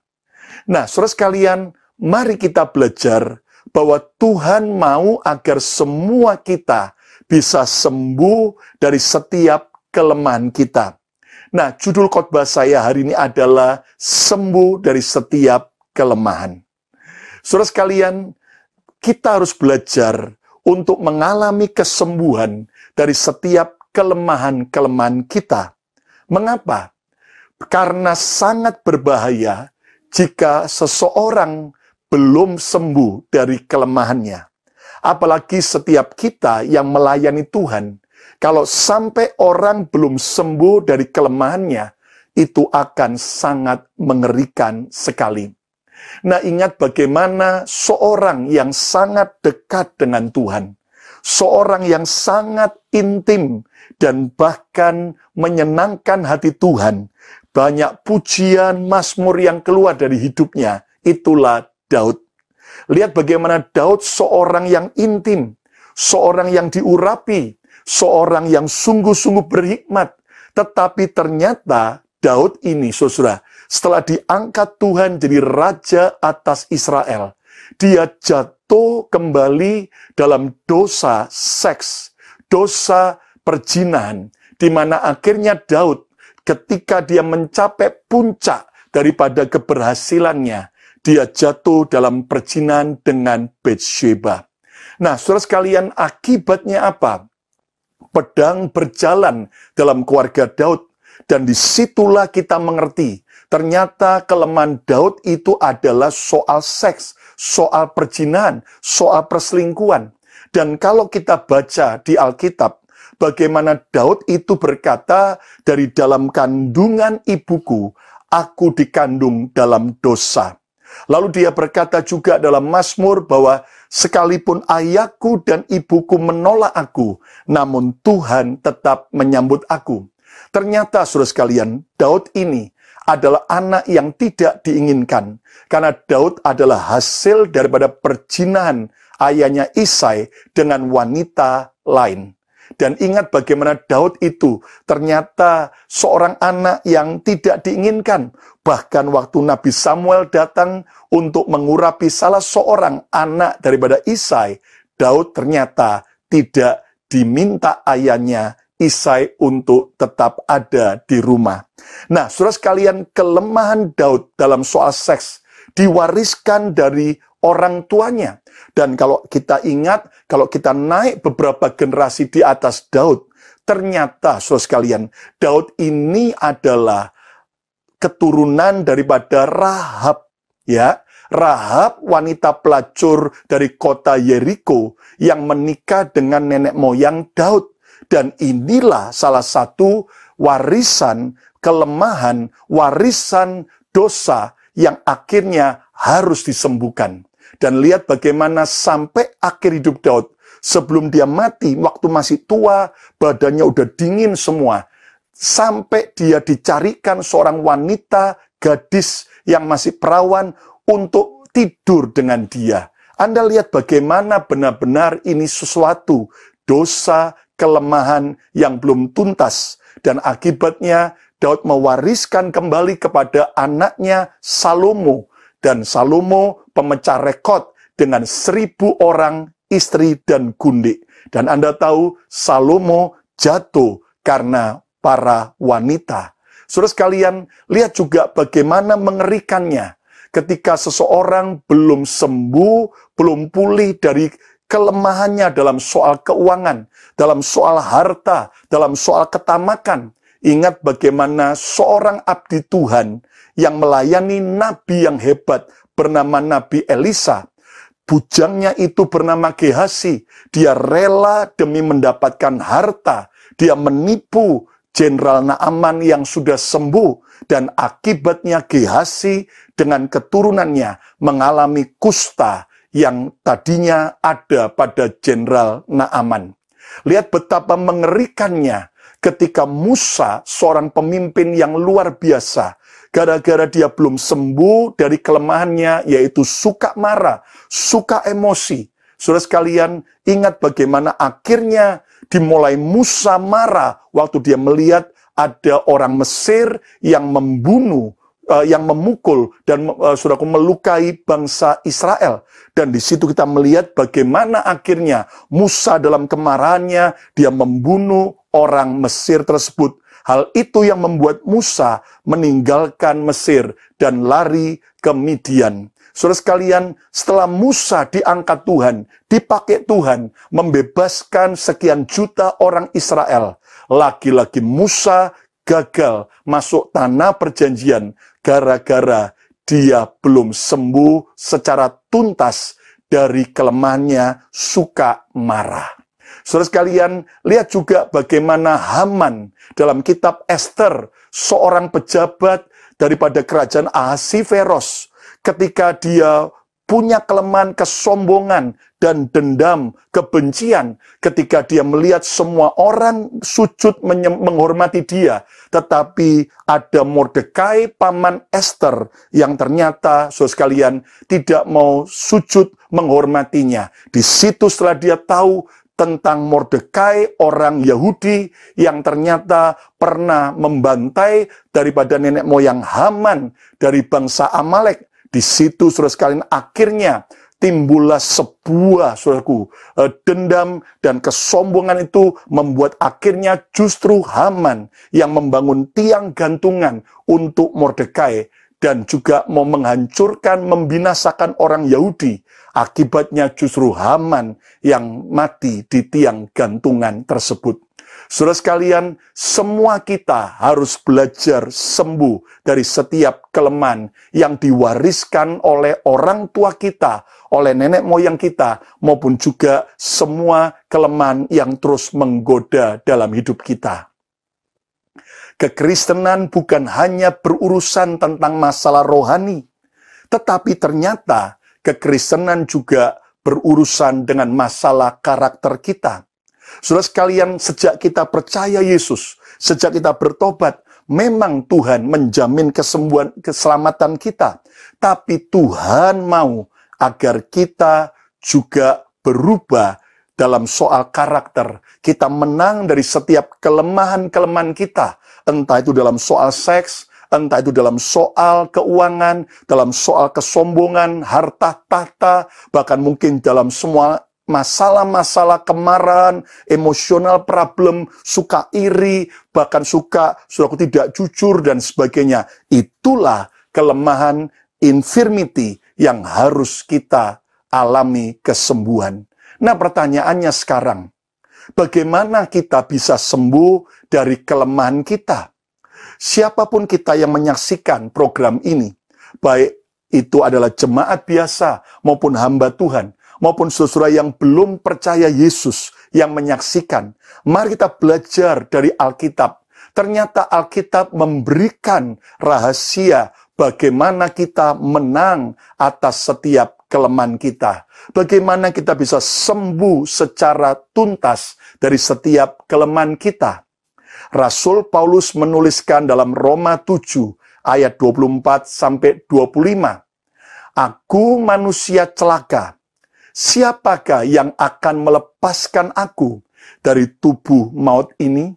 Nah, saudara sekalian, mari kita belajar bahwa Tuhan mau agar semua kita bisa sembuh dari setiap kelemahan kita. Nah, judul khotbah saya hari ini adalah sembuh dari setiap kelemahan. Saudara sekalian, kita harus belajar untuk mengalami kesembuhan dari setiap kelemahan-kelemahan kita. Mengapa? Karena sangat berbahaya jika seseorang belum sembuh dari kelemahannya. Apalagi setiap kita yang melayani Tuhan, kalau sampai orang belum sembuh dari kelemahannya, itu akan sangat mengerikan sekali. Nah, ingat bagaimana seorang yang sangat dekat dengan Tuhan, seorang yang sangat intim dan bahkan menyenangkan hati Tuhan, banyak pujian, mazmur yang keluar dari hidupnya, itulah Daud. Lihat bagaimana Daud seorang yang intim, seorang yang diurapi, seorang yang sungguh-sungguh berhikmat. Tetapi ternyata Daud ini, saudara, setelah diangkat Tuhan jadi raja atas Israel, dia jatuh kembali dalam dosa seks, dosa perzinahan, di mana akhirnya Daud ketika dia mencapai puncak daripada keberhasilannya, dia jatuh dalam perzinahan dengan Batsheba. Nah, saudara sekalian, akibatnya apa? Pedang berjalan dalam keluarga Daud, dan disitulah kita mengerti, ternyata kelemahan Daud itu adalah soal seks, soal perzinahan, soal perselingkuhan. Dan kalau kita baca di Alkitab, bagaimana Daud itu berkata, dari dalam kandungan ibuku, aku dikandung dalam dosa. Lalu dia berkata juga dalam Mazmur bahwa sekalipun ayahku dan ibuku menolak aku, namun Tuhan tetap menyambut aku. Ternyata, saudara sekalian, Daud ini adalah anak yang tidak diinginkan, karena Daud adalah hasil daripada perzinahan ayahnya Isai dengan wanita lain. Dan ingat bagaimana Daud itu ternyata seorang anak yang tidak diinginkan. Bahkan waktu Nabi Samuel datang untuk mengurapi salah seorang anak daripada Isai, Daud ternyata tidak diminta ayahnya Isai untuk tetap ada di rumah. Nah, saudara sekalian, kelemahan Daud dalam soal seks diwariskan dari orang tuanya. Dan kalau kita ingat, kalau kita naik beberapa generasi di atas Daud, ternyata, saudara sekalian, Daud ini adalah keturunan daripada Rahab, ya. Rahab, wanita pelacur dari kota Yeriko yang menikah dengan nenek moyang Daud. Dan inilah salah satu warisan kelemahan, warisan dosa yang akhirnya harus disembuhkan. Dan lihat bagaimana sampai akhir hidup Daud, sebelum dia mati, waktu masih tua, badannya udah dingin semua. Sampai dia dicarikan seorang wanita, gadis yang masih perawan untuk tidur dengan dia. Anda lihat bagaimana benar-benar ini sesuatu dosa, kelemahan yang belum tuntas. Dan akibatnya Daud mewariskan kembali kepada anaknya Salomo. Dan Salomo pemecah rekod dengan 1.000 orang istri dan gundik. Dan Anda tahu Salomo jatuh karena para wanita. Saudara sekalian, lihat juga bagaimana mengerikannya ketika seseorang belum sembuh, belum pulih dari kelemahannya dalam soal keuangan, dalam soal harta, dalam soal ketamakan. Ingat bagaimana seorang abdi Tuhan yang melayani nabi yang hebat bernama Nabi Elisa. Bujangnya itu bernama Gehasi. Dia rela demi mendapatkan harta. Dia menipu Jenderal Naaman yang sudah sembuh, dan akibatnya Gehazi dengan keturunannya mengalami kusta yang tadinya ada pada Jenderal Naaman. Lihat betapa mengerikannya ketika Musa, seorang pemimpin yang luar biasa, gara-gara dia belum sembuh dari kelemahannya, yaitu suka marah, suka emosi. Saudara sekalian, ingat bagaimana akhirnya dimulai Musa marah waktu dia melihat ada orang Mesir yang membunuh, yang memukul dan saudaraku melukai bangsa Israel. Dan di situ kita melihat bagaimana akhirnya Musa dalam kemarahannya dia membunuh orang Mesir tersebut. Hal itu yang membuat Musa meninggalkan Mesir dan lari ke Midian. Saudara sekalian, setelah Musa diangkat Tuhan, dipakai Tuhan, membebaskan sekian juta orang Israel, lagi-lagi Musa gagal masuk tanah perjanjian gara-gara dia belum sembuh secara tuntas dari kelemahannya suka marah. Saudara sekalian, lihat juga bagaimana Haman dalam kitab Ester, seorang pejabat daripada kerajaan Ahasiveros, ketika dia punya kelemahan kesombongan dan dendam, kebencian, ketika dia melihat semua orang sujud menghormati dia, tetapi ada Mordekai, paman Ester, yang ternyata, saudara sekalian, tidak mau sujud menghormatinya. Di situ setelah dia tahu tentang Mordekai, orang Yahudi yang ternyata pernah membantai daripada nenek moyang Haman dari bangsa Amalek. Di situ, saudara sekalian, akhirnya timbullah sebuah, saudaraku, dendam dan kesombongan itu membuat akhirnya justru Haman yang membangun tiang gantungan untuk Mordekai dan juga mau menghancurkan, membinasakan orang Yahudi. Akibatnya justru Haman yang mati di tiang gantungan tersebut. Saudara sekalian, semua kita harus belajar sembuh dari setiap kelemahan yang diwariskan oleh orang tua kita, oleh nenek moyang kita, maupun juga semua kelemahan yang terus menggoda dalam hidup kita. Kekristenan bukan hanya berurusan tentang masalah rohani, tetapi ternyata kekristenan juga berurusan dengan masalah karakter kita. Saudara sekalian, sejak kita percaya Yesus, sejak kita bertobat, memang Tuhan menjamin kesembuhan, keselamatan kita. Tapi Tuhan mau agar kita juga berubah dalam soal karakter. Kita menang dari setiap kelemahan-kelemahan kita. Entah itu dalam soal seks, entah itu dalam soal keuangan, dalam soal kesombongan, harta tahta, bahkan mungkin dalam semua masalah-masalah kemarahan, emosional problem, suka iri, bahkan suka tidak jujur dan sebagainya. Itulah kelemahan, infirmity yang harus kita alami kesembuhan. Nah, pertanyaannya sekarang, bagaimana kita bisa sembuh dari kelemahan kita? Siapapun kita yang menyaksikan program ini, baik itu adalah jemaat biasa maupun hamba Tuhan, maupun saudara yang belum percaya Yesus yang menyaksikan, mari kita belajar dari Alkitab. Ternyata Alkitab memberikan rahasia bagaimana kita menang atas setiap kelemahan kita. Bagaimana kita bisa sembuh secara tuntas dari setiap kelemahan kita. Rasul Paulus menuliskan dalam Roma 7 ayat 24-25. Aku manusia celaka. Siapakah yang akan melepaskan aku dari tubuh maut ini?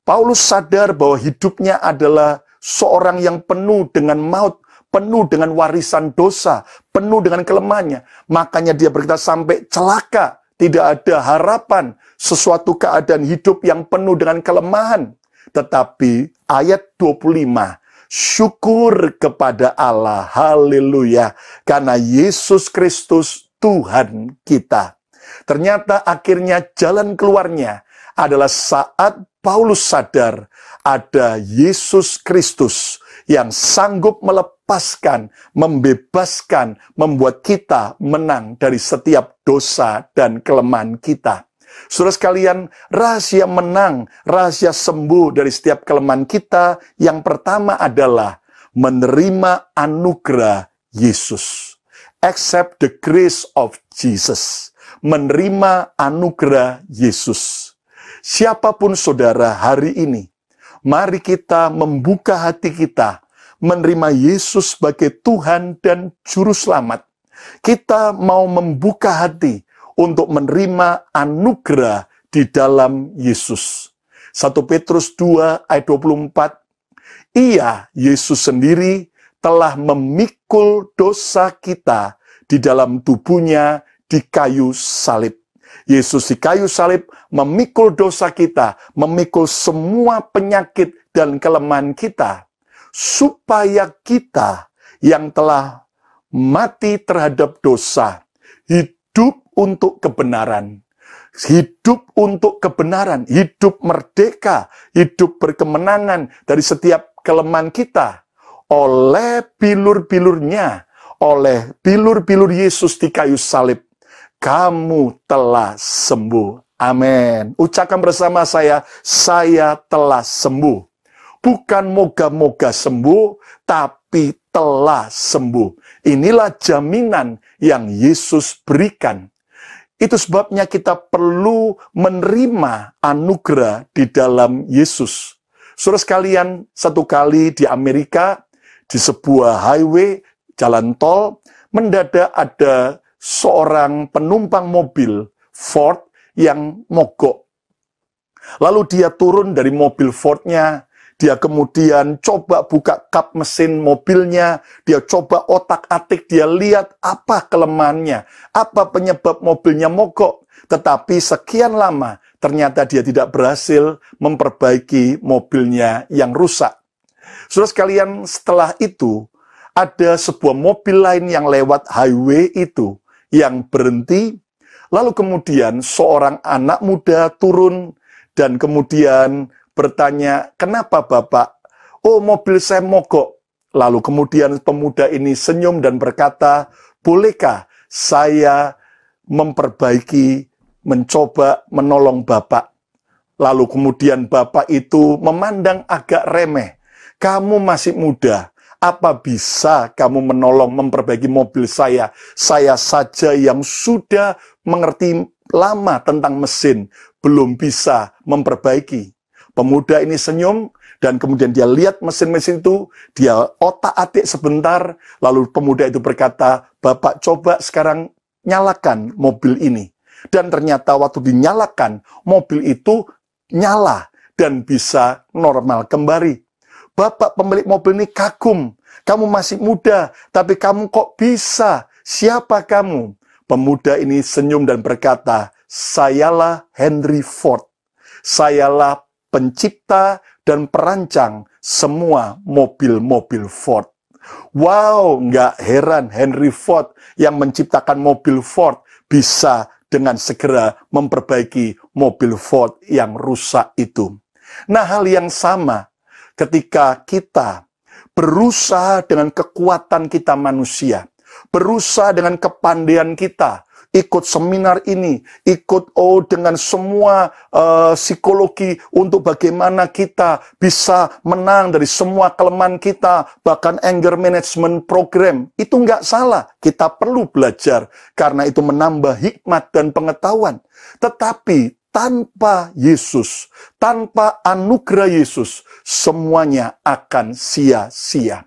Paulus sadar bahwa hidupnya adalah seorang yang penuh dengan maut, penuh dengan warisan dosa, penuh dengan kelemahannya. Makanya dia berkata sampai celaka, tidak ada harapan, sesuatu keadaan hidup yang penuh dengan kelemahan. Tetapi ayat 25, syukur kepada Allah, haleluya, karena Yesus Kristus Tuhan kita. Ternyata akhirnya jalan keluarnya adalah saat Paulus sadar ada Yesus Kristus yang sanggup melepaskan, membebaskan, membuat kita menang dari setiap dosa dan kelemahan kita. Saudara sekalian, rahasia menang, rahasia sembuh dari setiap kelemahan kita, yang pertama adalah menerima anugerah Yesus. Accept the grace of Jesus. Menerima anugerah Yesus. Siapapun saudara hari ini, mari kita membuka hati kita, menerima Yesus sebagai Tuhan dan Juru Selamat. Kita mau membuka hati untuk menerima anugerah di dalam Yesus. 1 Petrus 2 ayat 24, Ia, Yesus sendiri, telah memikul dosa kita di dalam tubuhnya di kayu salib. Yesus di kayu salib memikul dosa kita, memikul semua penyakit dan kelemahan kita, supaya kita yang telah mati terhadap dosa, hidup untuk kebenaran. Hidup untuk kebenaran, hidup merdeka, hidup berkemenangan dari setiap kelemahan kita. Oleh bilur-bilurnya, oleh bilur-bilur Yesus di kayu salib, kamu telah sembuh. Amin. Ucapkan bersama saya telah sembuh. Bukan moga-moga sembuh, tapi telah sembuh. Inilah jaminan yang Yesus berikan. Itu sebabnya kita perlu menerima anugerah di dalam Yesus. Saudara sekalian, satu kali di Amerika, di sebuah highway, jalan tol, mendadak ada seorang penumpang mobil Ford yang mogok. Lalu dia turun dari mobil Ford-nya, dia kemudian coba buka kap mesin mobilnya, dia coba otak-atik, dia lihat apa kelemahannya, apa penyebab mobilnya mogok. Tetapi sekian lama, ternyata dia tidak berhasil memperbaiki mobilnya yang rusak. Saudara sekalian, setelah itu, ada sebuah mobil lain yang lewat highway itu, yang berhenti, lalu kemudian seorang anak muda turun, dan kemudian bertanya, kenapa Bapak? Oh, mobil saya mogok. Lalu kemudian pemuda ini senyum dan berkata, bolehkah saya memperbaiki, mencoba menolong Bapak? Lalu kemudian Bapak itu memandang agak remeh. Kamu masih muda, apa bisa kamu menolong memperbaiki mobil saya? Saya saja yang sudah mengerti lama tentang mesin, belum bisa memperbaiki. Pemuda ini senyum, dan kemudian dia lihat mesin-mesin itu, dia otak-atik sebentar, lalu pemuda itu berkata, Bapak coba sekarang nyalakan mobil ini. Dan ternyata waktu dinyalakan, mobil itu nyala dan bisa normal kembali. Bapak pemilik mobil ini kagum, kamu masih muda, tapi kamu kok bisa? Siapa kamu? Pemuda ini senyum dan berkata, sayalah Henry Ford. Sayalah pencipta dan perancang semua mobil-mobil Ford. Wow, nggak heran Henry Ford yang menciptakan mobil Ford bisa dengan segera memperbaiki mobil Ford yang rusak itu. Nah, hal yang sama ketika kita berusaha dengan kekuatan kita manusia, berusaha dengan kepandaian kita, ikut seminar ini, ikut dengan semua psikologi untuk bagaimana kita bisa menang dari semua kelemahan kita, bahkan anger management program. Itu nggak salah, kita perlu belajar, karena itu menambah hikmat dan pengetahuan. Tetapi tanpa Yesus, tanpa anugerah Yesus, semuanya akan sia-sia.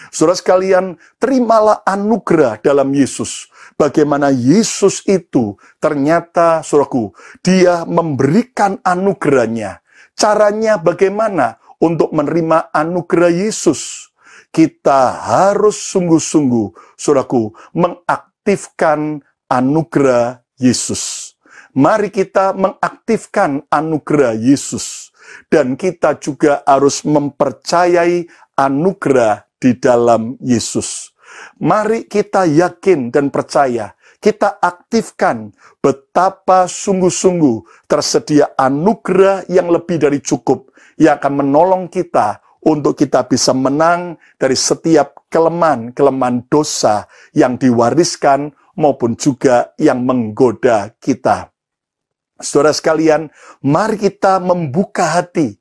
Saudara sekalian, terimalah anugerah dalam Yesus. Bagaimana Yesus itu ternyata, saudaraku, dia memberikan anugerahnya. Caranya bagaimana untuk menerima anugerah Yesus? Kita harus sungguh-sungguh, saudaraku, mengaktifkan anugerah Yesus. Mari kita mengaktifkan anugerah Yesus. Dan kita juga harus mempercayai anugerah di dalam Yesus. Mari kita yakin dan percaya, kita aktifkan betapa sungguh-sungguh tersedia anugerah yang lebih dari cukup, yang akan menolong kita untuk kita bisa menang dari setiap kelemahan dosa yang diwariskan maupun juga yang menggoda kita. Saudara sekalian, mari kita membuka hati.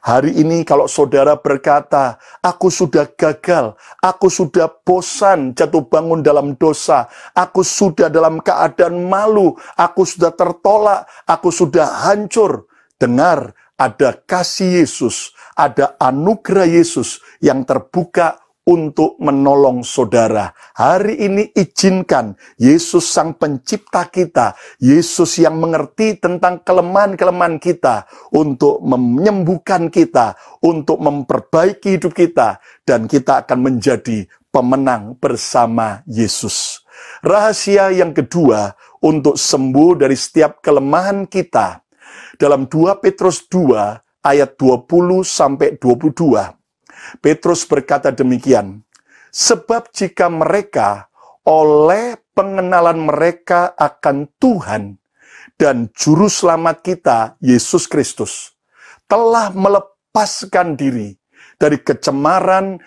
Hari ini kalau saudara berkata, aku sudah gagal, aku sudah bosan jatuh bangun dalam dosa, aku sudah dalam keadaan malu, aku sudah tertolak, aku sudah hancur. Dengar, ada kasih Yesus, ada anugerah Yesus yang terbuka untuk menolong saudara. Hari ini izinkan Yesus sang pencipta kita, Yesus yang mengerti tentang kelemahan-kelemahan kita, untuk menyembuhkan kita, untuk memperbaiki hidup kita, dan kita akan menjadi pemenang bersama Yesus. Rahasia yang kedua untuk sembuh dari setiap kelemahan kita, dalam 2 Petrus 2 ayat 20-22. Petrus berkata demikian, sebab jika mereka oleh pengenalan mereka akan Tuhan dan Juru Selamat kita, Yesus Kristus, telah melepaskan diri dari kecemaran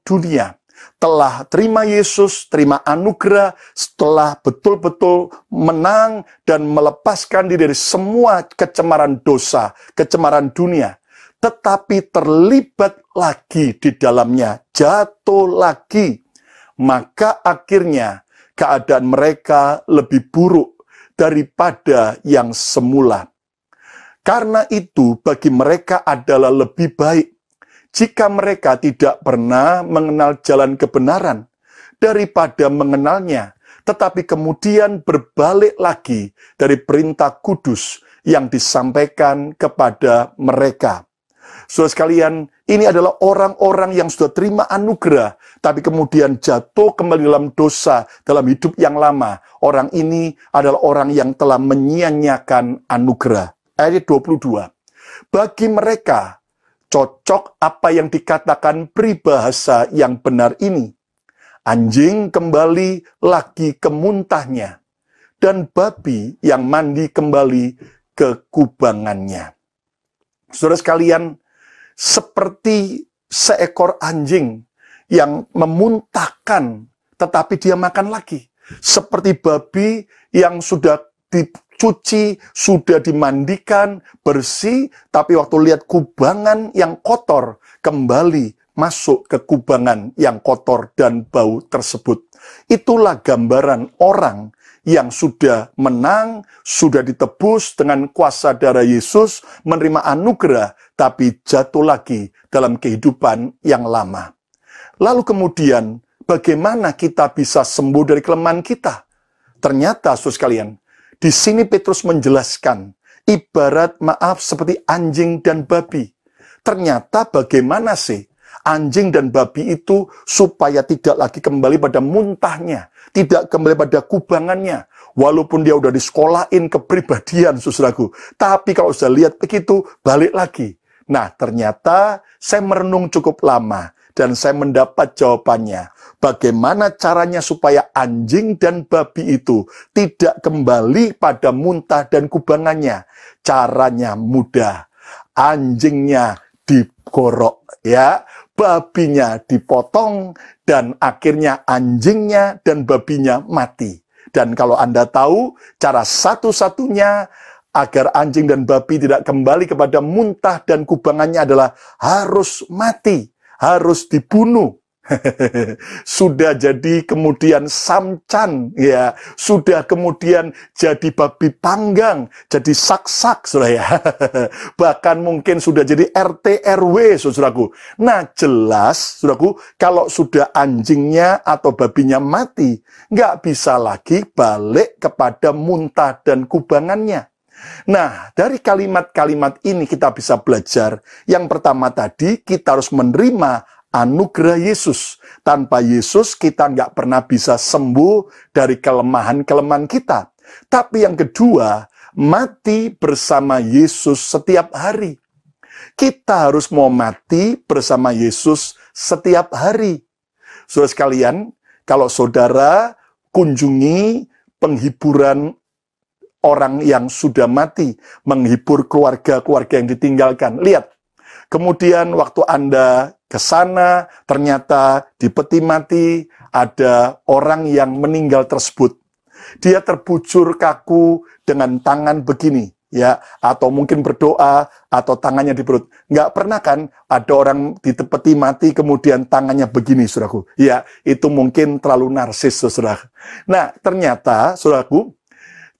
dunia, telah terima Yesus, terima anugerah, setelah betul-betul menang dan melepaskan diri dari semua kecemaran dosa, kecemaran dunia, tetapi terlibat lagi di dalamnya, jatuh lagi, maka akhirnya keadaan mereka lebih buruk daripada yang semula. Karena itu bagi mereka adalah lebih baik jika mereka tidak pernah mengenal jalan kebenaran daripada mengenalnya, tetapi kemudian berbalik lagi dari perintah kudus yang disampaikan kepada mereka. Saudara sekalian, ini adalah orang-orang yang sudah terima anugerah, tapi kemudian jatuh kembali dalam dosa, dalam hidup yang lama. Orang ini adalah orang yang telah menyia-nyiakan anugerah. Ayat 22. Bagi mereka, cocok apa yang dikatakan peribahasa yang benar ini. Anjing kembali lagi ke muntahnya, dan babi yang mandi kembali ke kubangannya. Saudara sekalian, seperti seekor anjing yang memuntahkan, tetapi dia makan lagi. Seperti babi yang sudah dicuci, sudah dimandikan, bersih, tapi waktu lihat kubangan yang kotor, kembali masuk ke kubangan yang kotor dan bau tersebut. Itulah gambaran orang yang sudah menang, sudah ditebus dengan kuasa darah Yesus, menerima anugerah, tapi jatuh lagi dalam kehidupan yang lama. Lalu kemudian, bagaimana kita bisa sembuh dari kelemahan kita? Ternyata, saudara sekalian, di sini Petrus menjelaskan, ibarat seperti anjing dan babi. Ternyata bagaimana sih anjing dan babi itu supaya tidak lagi kembali pada muntahnya, tidak kembali pada kubangannya, walaupun dia udah disekolahin kepribadian, saudaraku. Tapi kalau sudah lihat begitu, balik lagi. Nah, ternyata saya merenung cukup lama dan saya mendapat jawabannya. Bagaimana caranya supaya anjing dan babi itu tidak kembali pada muntah dan kubangannya? Caranya mudah. Anjingnya digorok, ya, babinya dipotong, dan akhirnya anjingnya dan babinya mati. Dan kalau Anda tahu, cara satu-satunya agar anjing dan babi tidak kembali kepada muntah dan kubangannya adalah harus mati, harus dibunuh. Sudah jadi kemudian samcan, ya, sudah kemudian jadi babi panggang, jadi sak-sak, saudara, ya. Bahkan mungkin sudah jadi RT RW, saudaraku. Nah, jelas, saudaraku, kalau sudah anjingnya atau babinya mati, nggak bisa lagi balik kepada muntah dan kubangannya. Nah, dari kalimat-kalimat ini kita bisa belajar. Yang pertama tadi, kita harus menerima anugerah Yesus. Tanpa Yesus kita nggak pernah bisa sembuh dari kelemahan-kelemahan kita. Tapi yang kedua, mati bersama Yesus setiap hari. Kita harus mau mati bersama Yesus setiap hari. Saudara sekalian, kalau saudara kunjungi penghiburan orang yang sudah mati, menghibur keluarga-keluarga yang ditinggalkan, lihat. Kemudian waktu Anda ke sana, ternyata di peti mati ada orang yang meninggal tersebut. Dia terbujur kaku dengan tangan begini, ya, atau mungkin berdoa, atau tangannya di perut. Nggak pernah kan ada orang di peti mati kemudian tangannya begini, saudaraku. Ya, itu mungkin terlalu narsis, saudara. Nah, ternyata, saudaraku,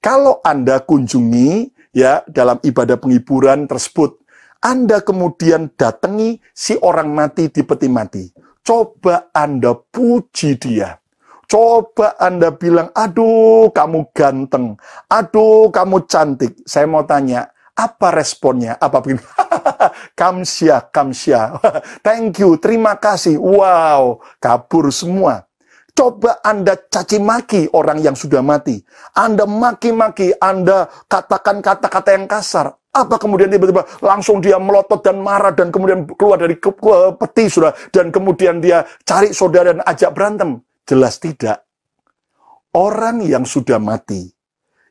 kalau Anda kunjungi, ya, dalam ibadah penghiburan tersebut, Anda kemudian datangi si orang mati di peti mati. Coba Anda puji dia. Coba Anda bilang, aduh kamu ganteng, aduh kamu cantik. Saya mau tanya, apa responnya? Apa begini? Kamsya, kamsya. Thank you, terima kasih. Wow, kabur semua. Coba Anda caci maki orang yang sudah mati. Anda maki-maki, Anda katakan kata-kata yang kasar. Apa kemudian tiba-tiba langsung dia melotot dan marah dan kemudian keluar dari peti, saudara, dan kemudian dia cari saudara dan ajak berantem? Jelas tidak. Orang yang sudah mati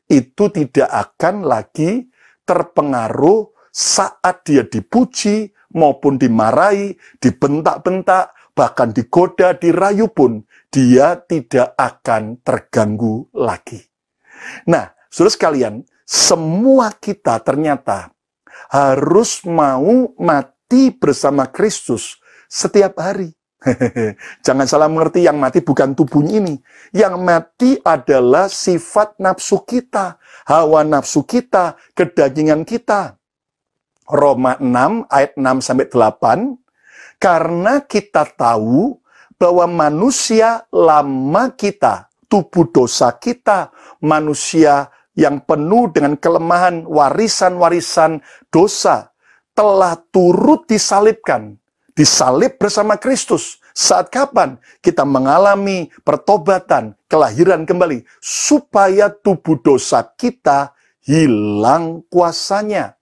itu tidak akan lagi terpengaruh saat dia dipuji maupun dimarahi, dibentak-bentak, bahkan digoda, dirayu pun dia tidak akan terganggu lagi. Nah, saudara sekalian, semua kita ternyata harus mau mati bersama Kristus setiap hari. Jangan salah mengerti, yang mati bukan tubuhnya ini. Yang mati adalah sifat nafsu kita, hawa nafsu kita, kedagingan kita. Roma 6 ayat 6-8, karena kita tahu bahwa manusia lama kita, tubuh dosa kita, manusia yang penuh dengan kelemahan, warisan-warisan dosa, telah turut disalibkan. Disalib bersama Kristus. Saat kapan? Kita mengalami pertobatan, kelahiran kembali, supaya tubuh dosa kita hilang kuasanya.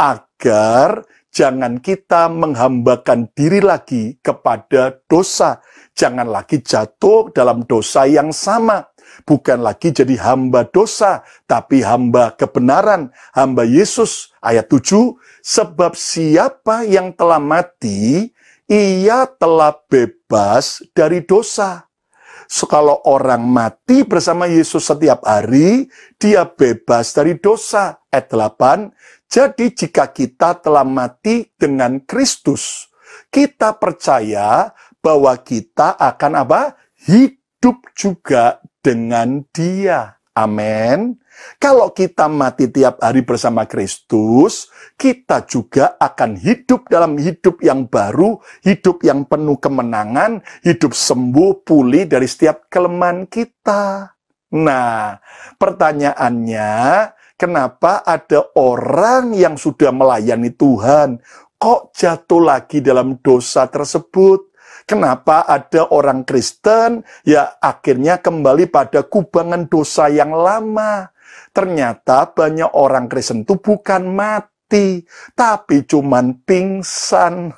Agar jangan kita menghambakan diri lagi kepada dosa. Jangan lagi jatuh dalam dosa yang sama. Bukan lagi jadi hamba dosa, tapi hamba kebenaran, hamba Yesus. Ayat 7, sebab siapa yang telah mati, ia telah bebas dari dosa. So, kalau orang mati bersama Yesus setiap hari, dia bebas dari dosa. Ayat 8, jadi jika kita telah mati dengan Kristus, kita percaya bahwa kita akan apa? Hidup juga dengan Dia. Amin. Kalau kita mati tiap hari bersama Kristus, kita juga akan hidup dalam hidup yang baru, hidup yang penuh kemenangan, hidup sembuh, pulih dari setiap kelemahan kita. Nah, pertanyaannya, kenapa ada orang yang sudah melayani Tuhan, kok jatuh lagi dalam dosa tersebut? Kenapa ada orang Kristen ya akhirnya kembali pada kubangan dosa yang lama? Ternyata banyak orang Kristen itu bukan mati, tapi cuman pingsan.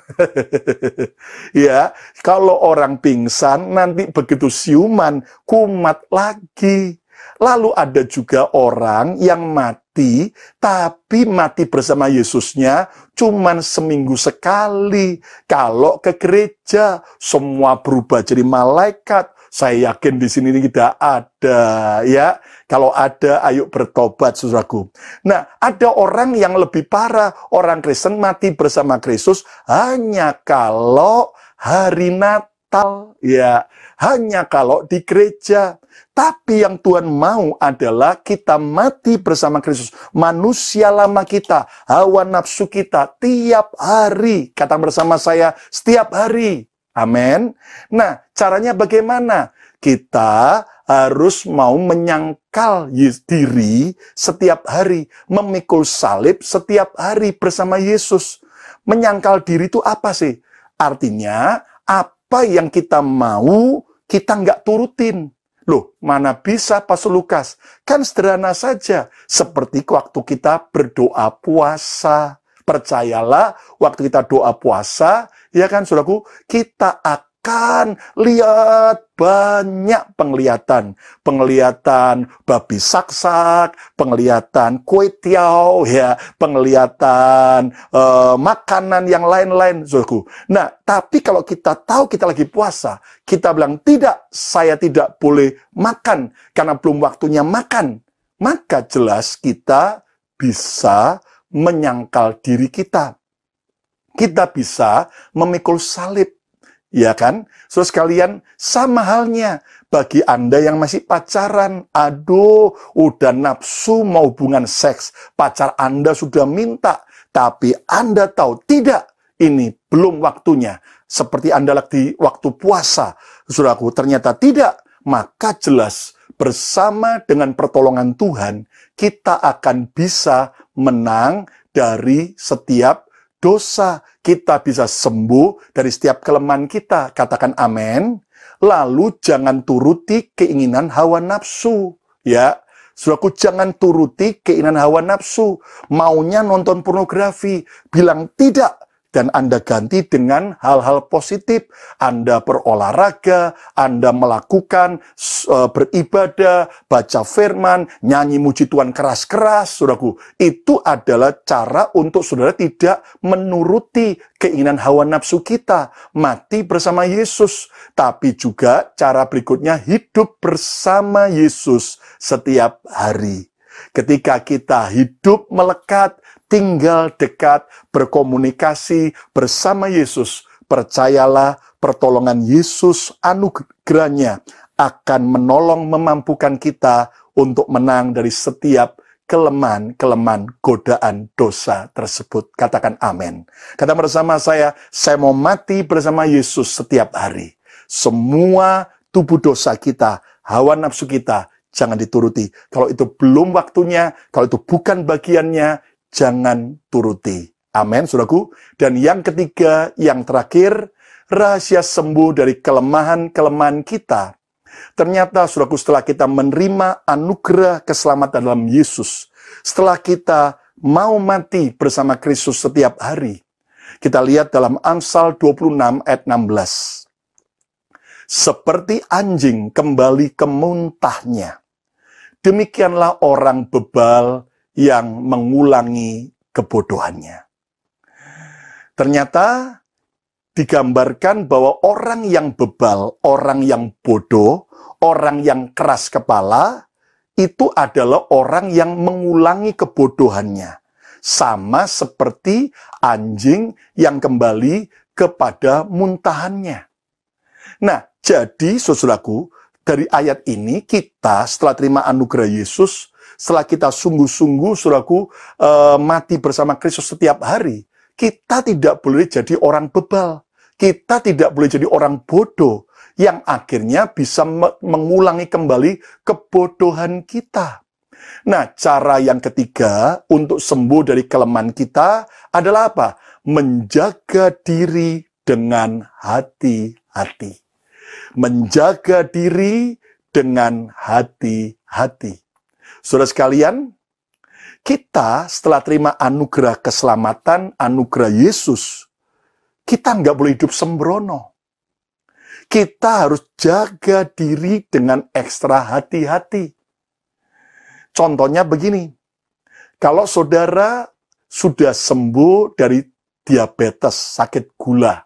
Ya, kalau orang pingsan nanti begitu siuman kumat lagi. Lalu ada juga orang yang mati, tapi mati bersama Yesusnya cuman seminggu sekali. Kalau ke gereja, semua berubah jadi malaikat. Saya yakin di sini tidak ada, ya. Kalau ada, ayo bertobat, saudaraku. Nah, ada orang yang lebih parah. Orang Kristen mati bersama Kristus hanya kalau hari Natal, ya. Hanya kalau di gereja. Tapi yang Tuhan mau adalah kita mati bersama Kristus. Manusia lama kita, hawa nafsu kita, tiap hari. Kata bersama saya, setiap hari. Amin. Nah, caranya bagaimana? Kita harus mau menyangkal diri setiap hari. Memikul salib setiap hari bersama Yesus. Menyangkal diri itu apa sih? Artinya, apa yang kita mau, kita nggak turutin. Loh, mana bisa Pastor Lukas? Kan sederhana saja. Seperti waktu kita berdoa puasa. Percayalah, waktu kita doa puasa, ya kan saudaraku, kita akan lihat banyak penglihatan. Penglihatan babi saksak, penglihatan kue tiaw, ya, penglihatan makanan yang lain-lain, saudaraku. Nah, tapi kalau kita tahu kita lagi puasa, kita bilang, tidak, saya tidak boleh makan karena belum waktunya makan. Maka jelas kita bisa menyangkal diri kita. Kita bisa memikul salib. Ya kan? Saudara sekalian, sama halnya bagi Anda yang masih pacaran. Aduh, udah nafsu mau hubungan seks. Pacar Anda sudah minta, tapi Anda tahu, tidak, ini belum waktunya. Seperti Anda lagi waktu puasa. Saudaraku, ternyata tidak. Maka jelas, bersama dengan pertolongan Tuhan, kita akan bisa menang dari setiap dosa. Kita bisa sembuh dari setiap kelemahan kita. Katakan amin. Lalu jangan turuti keinginan hawa nafsu. Ya, saudaraku, jangan turuti keinginan hawa nafsu. Maunya nonton pornografi, bilang tidak. Dan Anda ganti dengan hal-hal positif. Anda berolahraga, Anda melakukan beribadah, baca firman, nyanyi muji Tuhan keras-keras, saudaraku. Itu adalah cara untuk saudara tidak menuruti keinginan hawa nafsu kita. Mati bersama Yesus. Tapi juga cara berikutnya, hidup bersama Yesus setiap hari. Ketika kita hidup melekat, tinggal dekat, berkomunikasi bersama Yesus, percayalah pertolongan Yesus, anugerahnya akan menolong memampukan kita untuk menang dari setiap kelemahan-kelemahan godaan dosa tersebut. Katakan amin. Kata bersama saya mau mati bersama Yesus setiap hari. Semua tubuh dosa kita, hawa nafsu kita, jangan dituruti. Kalau itu belum waktunya, kalau itu bukan bagiannya, jangan turuti. Amin, saudaraku. Dan yang ketiga, yang terakhir, rahasia sembuh dari kelemahan-kelemahan kita. Ternyata, saudaraku, setelah kita menerima anugerah keselamatan dalam Yesus, setelah kita mau mati bersama Kristus setiap hari, kita lihat dalam Amsal 26 ayat 16. Seperti anjing kembali ke muntahnya, demikianlah orang bebal yang mengulangi kebodohannya. Ternyata digambarkan bahwa orang yang bebal, orang yang bodoh, orang yang keras kepala, itu adalah orang yang mengulangi kebodohannya. Sama seperti anjing yang kembali kepada muntahannya. Nah, jadi saudaraku, dari ayat ini kita setelah terima anugerah Yesus, setelah kita sungguh-sungguh, saudaraku, mati bersama Kristus setiap hari, kita tidak boleh jadi orang bebal. Kita tidak boleh jadi orang bodoh yang akhirnya bisa mengulangi kembali kebodohan kita. Nah, cara yang ketiga untuk sembuh dari kelemahan kita adalah apa? Menjaga diri dengan hati-hati. Menjaga diri dengan hati-hati. Saudara sekalian, kita setelah terima anugerah keselamatan, anugerah Yesus, kita nggak boleh hidup sembrono. Kita harus jaga diri dengan ekstra hati-hati. Contohnya begini, kalau saudara sudah sembuh dari diabetes, sakit gula,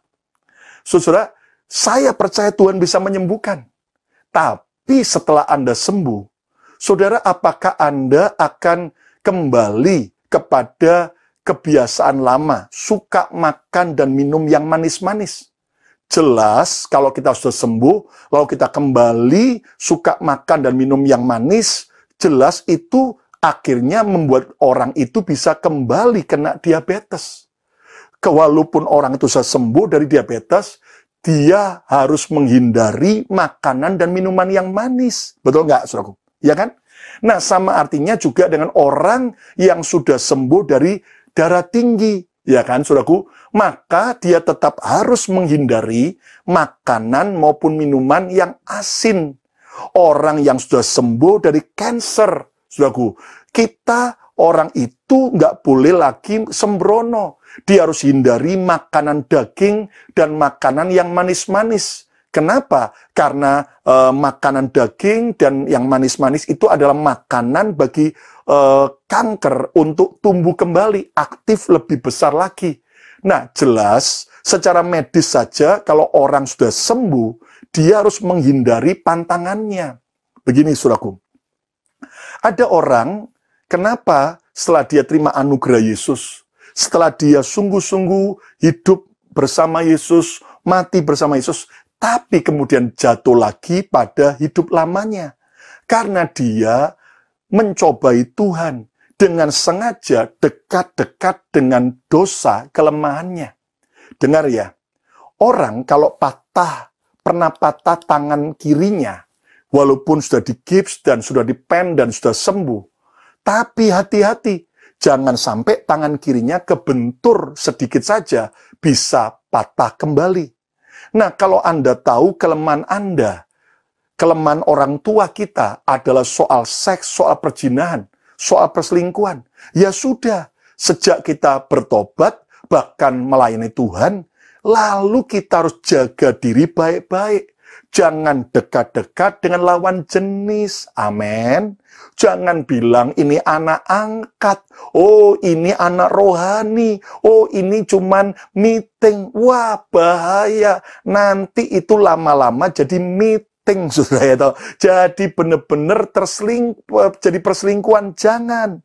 saudara, saya percaya Tuhan bisa menyembuhkan. Tapi setelah Anda sembuh, saudara, apakah Anda akan kembali kepada kebiasaan lama, suka makan dan minum yang manis-manis? Jelas, kalau kita sudah sembuh, lalu kita kembali suka makan dan minum yang manis, jelas itu akhirnya membuat orang itu bisa kembali kena diabetes. Walaupun orang itu sudah sembuh dari diabetes, dia harus menghindari makanan dan minuman yang manis. Betul nggak, saudaraku? Ya kan? Nah, sama artinya juga dengan orang yang sudah sembuh dari darah tinggi. Ya kan, saudaraku? Maka dia tetap harus menghindari makanan maupun minuman yang asin. Orang yang sudah sembuh dari kanker, saudaraku, kita orang itu nggak boleh lagi sembrono. Dia harus hindari makanan daging dan makanan yang manis-manis. Kenapa? Karena makanan daging dan yang manis-manis itu adalah makanan bagi kanker untuk tumbuh kembali, aktif lebih besar lagi. Nah, jelas secara medis saja kalau orang sudah sembuh, dia harus menghindari pantangannya. Begini, saudaraku. Ada orang, kenapa setelah dia terima anugerah Yesus, setelah dia sungguh-sungguh hidup bersama Yesus, mati bersama Yesus, tapi kemudian jatuh lagi pada hidup lamanya. Karena dia mencobai Tuhan dengan sengaja dekat-dekat dengan dosa kelemahannya. Dengar ya, orang kalau pernah patah tangan kirinya, walaupun sudah digips dan sudah dipen dan sudah sembuh, tapi hati-hati, jangan sampai tangan kirinya kebentur sedikit saja, bisa patah kembali. Nah, kalau Anda tahu kelemahan Anda, kelemahan orang tua kita adalah soal seks, soal perzinahan, soal perselingkuhan, ya sudah, sejak kita bertobat, bahkan melayani Tuhan, lalu kita harus jaga diri baik-baik. Jangan dekat-dekat dengan lawan jenis. Amin. Jangan bilang ini anak angkat. Oh, ini anak rohani. Oh, ini cuman meeting. Wah, bahaya. Nanti itu lama-lama jadi meeting, saudara ya. Jadi benar-benar jadi perselingkuhan. Jangan.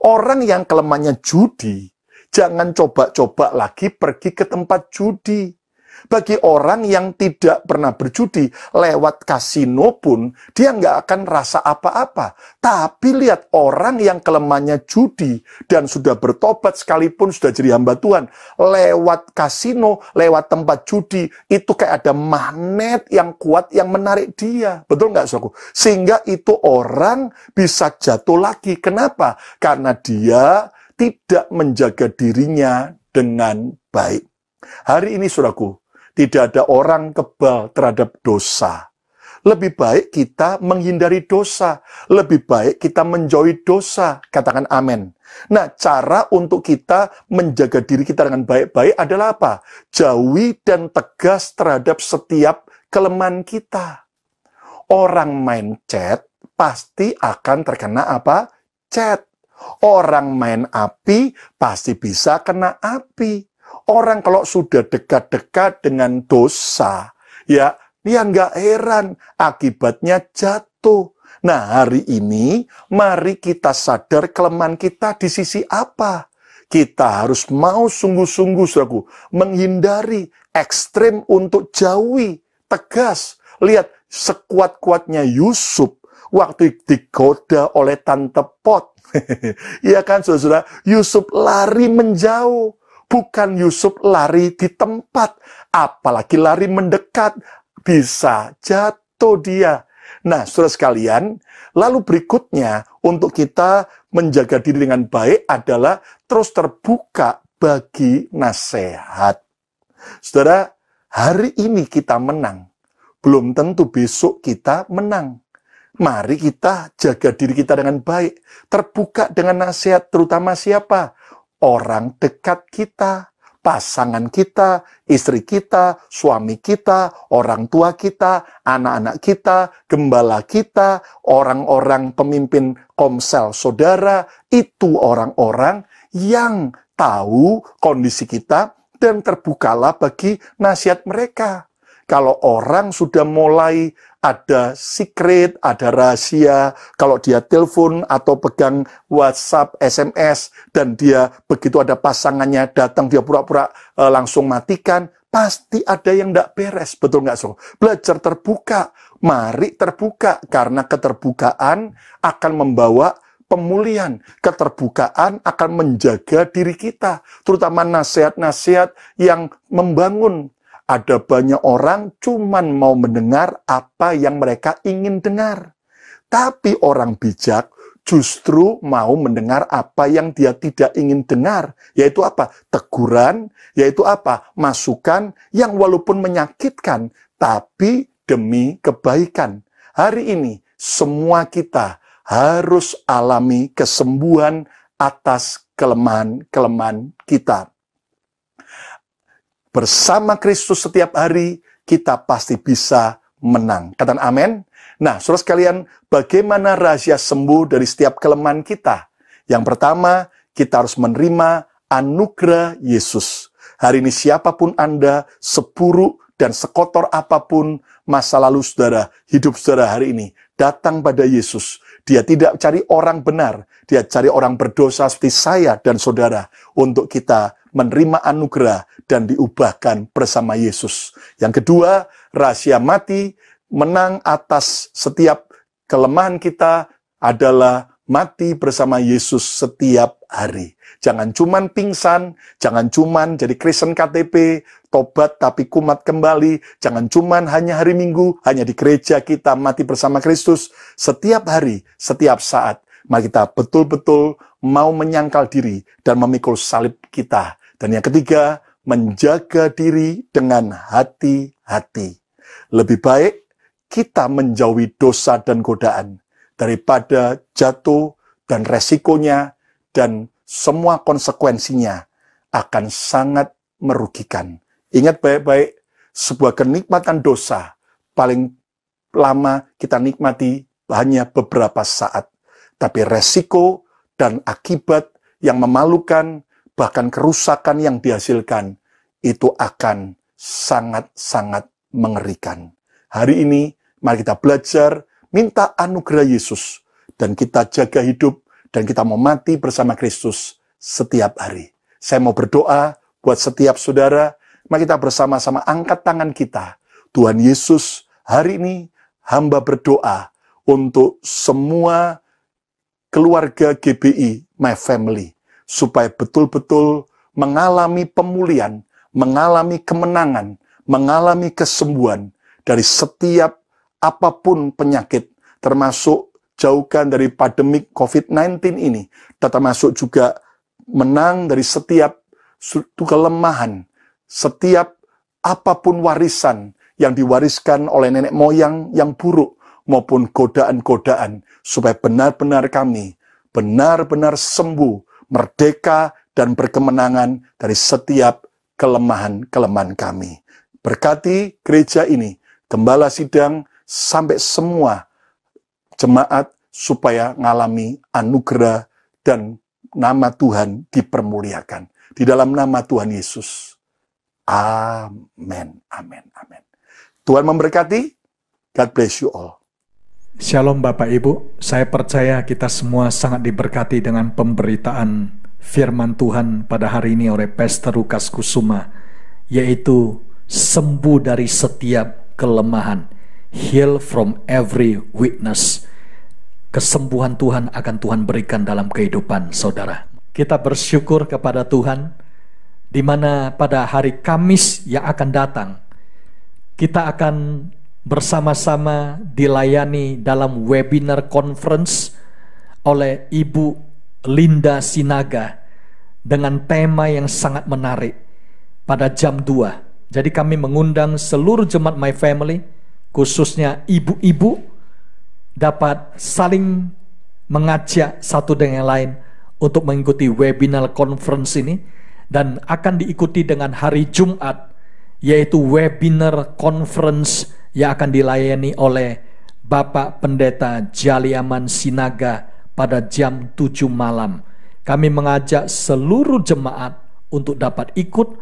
Orang yang kelemahannya judi, jangan coba-coba lagi pergi ke tempat judi. Bagi orang yang tidak pernah berjudi, lewat kasino pun, dia nggak akan rasa apa-apa. Tapi lihat orang yang kelemahannya judi, dan sudah bertobat sekalipun sudah jadi hamba Tuhan, lewat kasino, lewat tempat judi, itu kayak ada magnet yang kuat yang menarik dia. Betul nggak, saudaraku? Sehingga itu orang bisa jatuh lagi. Kenapa? Karena dia tidak menjaga dirinya dengan baik. Hari ini, saudaraku, tidak ada orang kebal terhadap dosa. Lebih baik kita menghindari dosa. Lebih baik kita menjauhi dosa. Katakan amin. Nah, cara untuk kita menjaga diri kita dengan baik-baik adalah apa? Jauhi dan tegas terhadap setiap kelemahan kita. Orang main chat pasti akan terkena apa? Chat. Orang main api pasti bisa kena api. Orang kalau sudah dekat-dekat dengan dosa, ya nggak heran akibatnya jatuh. Nah, hari ini mari kita sadar kelemahan kita di sisi apa. Kita harus mau sungguh-sungguh, saudaraku, menghindari ekstrim untuk jauhi, tegas. Lihat, sekuat-kuatnya Yusuf waktu digoda oleh Tante Pot. Iya kan, saudara? Yusuf lari menjauh. Bukan Yusuf lari di tempat, apalagi lari mendekat, bisa jatuh dia. Nah, saudara sekalian, lalu berikutnya untuk kita menjaga diri dengan baik adalah terus terbuka bagi nasihat. Saudara, hari ini kita menang, belum tentu besok kita menang. Mari kita jaga diri kita dengan baik, terbuka dengan nasihat, terutama siapa? Orang dekat kita, pasangan kita, istri kita, suami kita, orang tua kita, anak-anak kita, gembala kita, orang-orang pemimpin komsel saudara, itu orang-orang yang tahu kondisi kita dan terbukalah bagi nasihat mereka. Kalau orang sudah mulai ada secret, ada rahasia, kalau dia telepon atau pegang WhatsApp, SMS, dan dia begitu ada pasangannya datang, dia pura-pura langsung matikan, pasti ada yang tidak beres. Betul nggak, so? Belajar terbuka, mari terbuka, karena keterbukaan akan membawa pemulihan. Keterbukaan akan menjaga diri kita, terutama nasihat-nasihat yang membangun. Ada banyak orang cuman mau mendengar apa yang mereka ingin dengar. Tapi orang bijak justru mau mendengar apa yang dia tidak ingin dengar. Yaitu apa? Teguran, yaitu apa? Masukan yang walaupun menyakitkan, tapi demi kebaikan. Hari ini semua kita harus alami kesembuhan atas kelemahan-kelemahan kita. Bersama Kristus setiap hari kita pasti bisa menang. Katakan amin. Nah, saudara sekalian, bagaimana rahasia sembuh dari setiap kelemahan kita? Yang pertama, kita harus menerima anugerah Yesus. Hari ini siapapun Anda, seburuk dan sekotor apapun masa lalu saudara, hidup saudara hari ini, datang pada Yesus. Dia tidak cari orang benar, dia cari orang berdosa seperti saya dan saudara, untuk kita menerima anugerah dan diubahkan bersama Yesus. Yang kedua, rahasia mati, menang atas setiap kelemahan kita adalah mati bersama Yesus setiap hari. Jangan cuman pingsan, jangan cuman jadi Kristen KTP, tobat tapi kumat kembali, jangan cuman hanya hari Minggu, hanya di gereja kita mati bersama Kristus. Setiap hari, setiap saat, mari kita betul-betul mau menyangkal diri dan memikul salib kita. Dan yang ketiga, menjaga diri dengan hati-hati. Lebih baik kita menjauhi dosa dan godaan daripada jatuh dan resikonya dan semua konsekuensinya akan sangat merugikan. Ingat baik-baik, sebuah kenikmatan dosa paling lama kita nikmati hanya beberapa saat. Tapi resiko dan akibat yang memalukan, bahkan kerusakan yang dihasilkan, itu akan sangat-sangat mengerikan. Hari ini, mari kita belajar, minta anugerah Yesus, dan kita jaga hidup, dan kita mau mati bersama Kristus setiap hari. Saya mau berdoa buat setiap saudara, mari kita bersama-sama angkat tangan kita. Tuhan Yesus, hari ini hamba berdoa untuk semua keluarga GBI, My Family, supaya betul-betul mengalami pemulihan, mengalami kemenangan, mengalami kesembuhan dari setiap apapun penyakit, termasuk jauhkan dari pandemik COVID-19 ini, termasuk juga menang dari setiap kelemahan, setiap apapun warisan yang diwariskan oleh nenek moyang yang buruk, maupun godaan-godaan, supaya benar-benar kami benar-benar sembuh, merdeka, dan berkemenangan dari setiap kelemahan-kelemahan kami. Berkati gereja ini, gembala sidang, sampai semua jemaat, supaya mengalami anugerah dan nama Tuhan dipermuliakan. Di dalam nama Tuhan Yesus. Amin, amin, amin. Tuhan memberkati. God bless you all. Shalom Bapak Ibu, saya percaya kita semua sangat diberkati dengan pemberitaan firman Tuhan pada hari ini oleh Pastor Lukas Kusuma, yaitu sembuh dari setiap kelemahan, heal from every weakness. Kesembuhan Tuhan akan Tuhan berikan dalam kehidupan saudara. Kita bersyukur kepada Tuhan, di mana pada hari Kamis yang akan datang, kita akan bersama-sama dilayani dalam webinar conference oleh Ibu Linda Sinaga dengan tema yang sangat menarik pada jam 2. Jadi kami mengundang seluruh jemaat My Family, khususnya ibu-ibu, dapat saling mengajak satu dengan yang lain untuk mengikuti webinar conference ini, dan akan diikuti dengan hari Jumat, yaitu webinar conference yang akan dilayani oleh Bapak Pendeta Jaliaman Sinaga pada jam 7 malam. Kami mengajak seluruh jemaat untuk dapat ikut,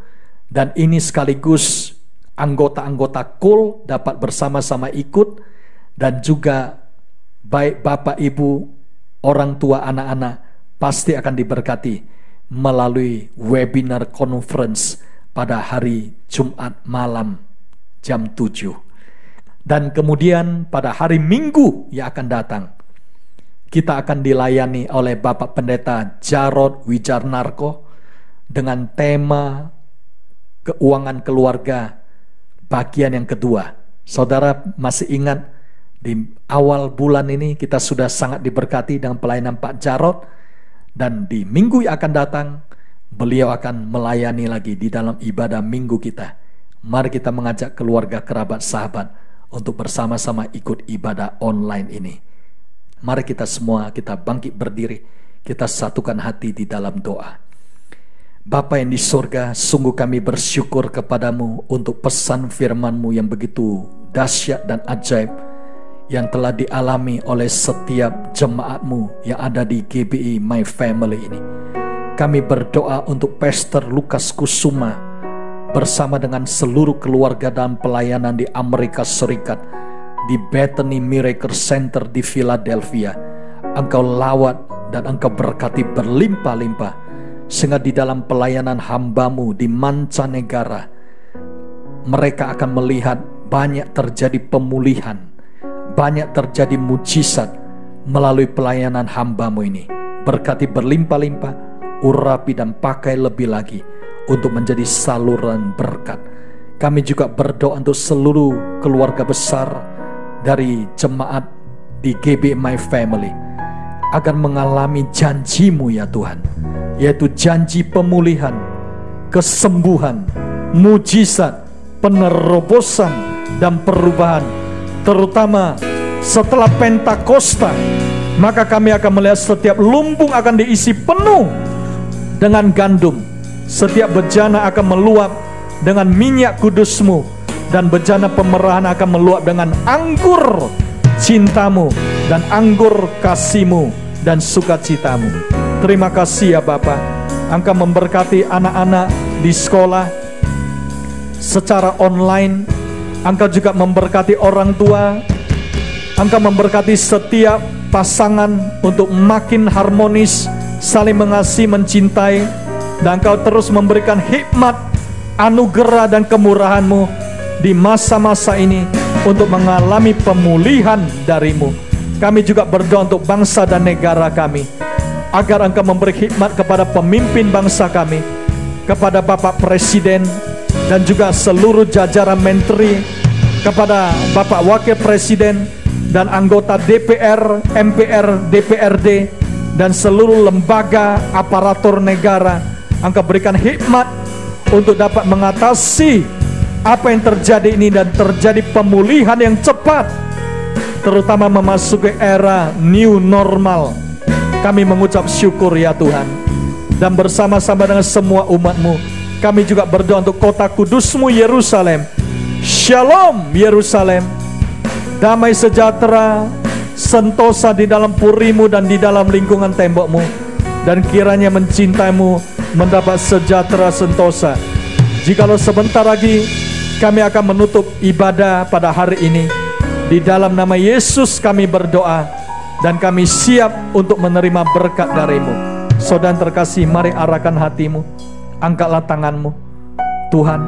dan ini sekaligus anggota-anggota KUL dapat bersama-sama ikut, dan juga baik Bapak Ibu, orang tua, anak-anak pasti akan diberkati melalui webinar conference pada hari Jumat malam jam 7. Dan kemudian pada hari Minggu yang akan datang, kita akan dilayani oleh Bapak Pendeta Jarod Wijarnarko dengan tema keuangan keluarga bagian yang kedua. Saudara masih ingat di awal bulan ini kita sudah sangat diberkati dengan pelayanan Pak Jarod, dan di minggu yang akan datang beliau akan melayani lagi di dalam ibadah minggu kita. Mari kita mengajak keluarga, kerabat, sahabat untuk bersama-sama ikut ibadah online ini. Mari kita semua kita bangkit berdiri, kita satukan hati di dalam doa. Bapa yang di surga, sungguh kami bersyukur kepadamu untuk pesan firman-Mu yang begitu dahsyat dan ajaib yang telah dialami oleh setiap jemaat-Mu yang ada di GBI My Family ini. Kami berdoa untuk Pastor Lukas Kusuma bersama dengan seluruh keluarga dan pelayanan di Amerika Serikat, di Bethany Miracle Center di Philadelphia. Engkau lawat dan Engkau berkati berlimpah-limpah, sehingga di dalam pelayanan hamba-Mu di mancanegara, mereka akan melihat banyak terjadi pemulihan, banyak terjadi mujizat melalui pelayanan hamba-Mu ini. Berkati berlimpah-limpah, urapi dan pakai lebih lagi untuk menjadi saluran berkat. Kami juga berdoa untuk seluruh keluarga besar dari jemaat di GBI My Family akan mengalami janji-Mu ya Tuhan, yaitu janji pemulihan, kesembuhan, mujizat, penerobosan, dan perubahan. Terutama setelah Pentakosta, maka kami akan melihat setiap lumbung akan diisi penuh dengan gandum, setiap bejana akan meluap dengan minyak kudus-Mu, dan bejana pemerahan akan meluap dengan anggur cinta-Mu dan anggur kasih-Mu dan sukacita-Mu. Terima kasih ya Bapa. Engkau memberkati anak-anak di sekolah secara online. Engkau juga memberkati orang tua. Engkau memberkati setiap pasangan untuk makin harmonis, saling mengasihi, mencintai. Dan Engkau terus memberikan hikmat, anugerah dan kemurahan-Mu di masa-masa ini untuk mengalami pemulihan dari-Mu. Kami juga berdoa untuk bangsa dan negara kami, agar Engkau memberi hikmat kepada pemimpin bangsa kami, kepada Bapak Presiden dan juga seluruh jajaran menteri, kepada Bapak Wakil Presiden dan anggota DPR, MPR, DPRD dan seluruh lembaga aparatur negara. Engkau berikan hikmat untuk dapat mengatasi apa yang terjadi ini dan terjadi pemulihan yang cepat, terutama memasuki era new normal. Kami mengucap syukur ya Tuhan. Dan bersama-sama dengan semua umat-Mu, kami juga berdoa untuk kota kudus-Mu Yerusalem. Shalom Yerusalem, damai sejahtera, sentosa di dalam puri-Mu dan di dalam lingkungan tembok-Mu. Dan kiranya mencintai-Mu mendapat sejahtera sentosa. Jikalau sebentar lagi kami akan menutup ibadah pada hari ini, di dalam nama Yesus kami berdoa, dan kami siap untuk menerima berkat dari-Mu. Saudara terkasih, mari arahkan hatimu, angkatlah tanganmu. Tuhan,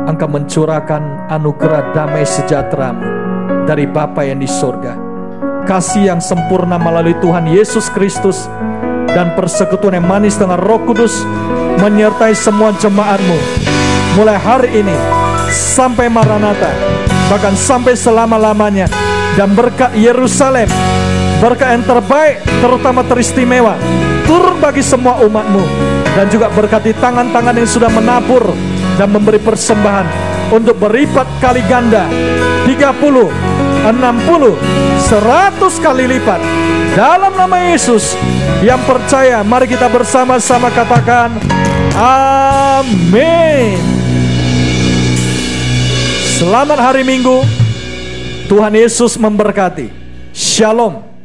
Engkau mencurahkan anugerah damai sejahtera-Mu dari Bapa yang di surga, kasih yang sempurna melalui Tuhan Yesus Kristus, dan persekutuan yang manis dengan Roh Kudus menyertai semua jemaat-Mu mulai hari ini sampai Maranatha, bahkan sampai selama-lamanya. Dan berkat Yerusalem, berkat yang terbaik, terutama teristimewa, turun bagi semua umat-Mu. Dan juga berkati tangan-tangan yang sudah menabur dan memberi persembahan untuk berlipat kali ganda, 30, 60, 100 kali lipat. Dalam nama Yesus yang percaya, mari kita bersama-sama katakan amin. Selamat hari Minggu. Tuhan Yesus memberkati. Shalom.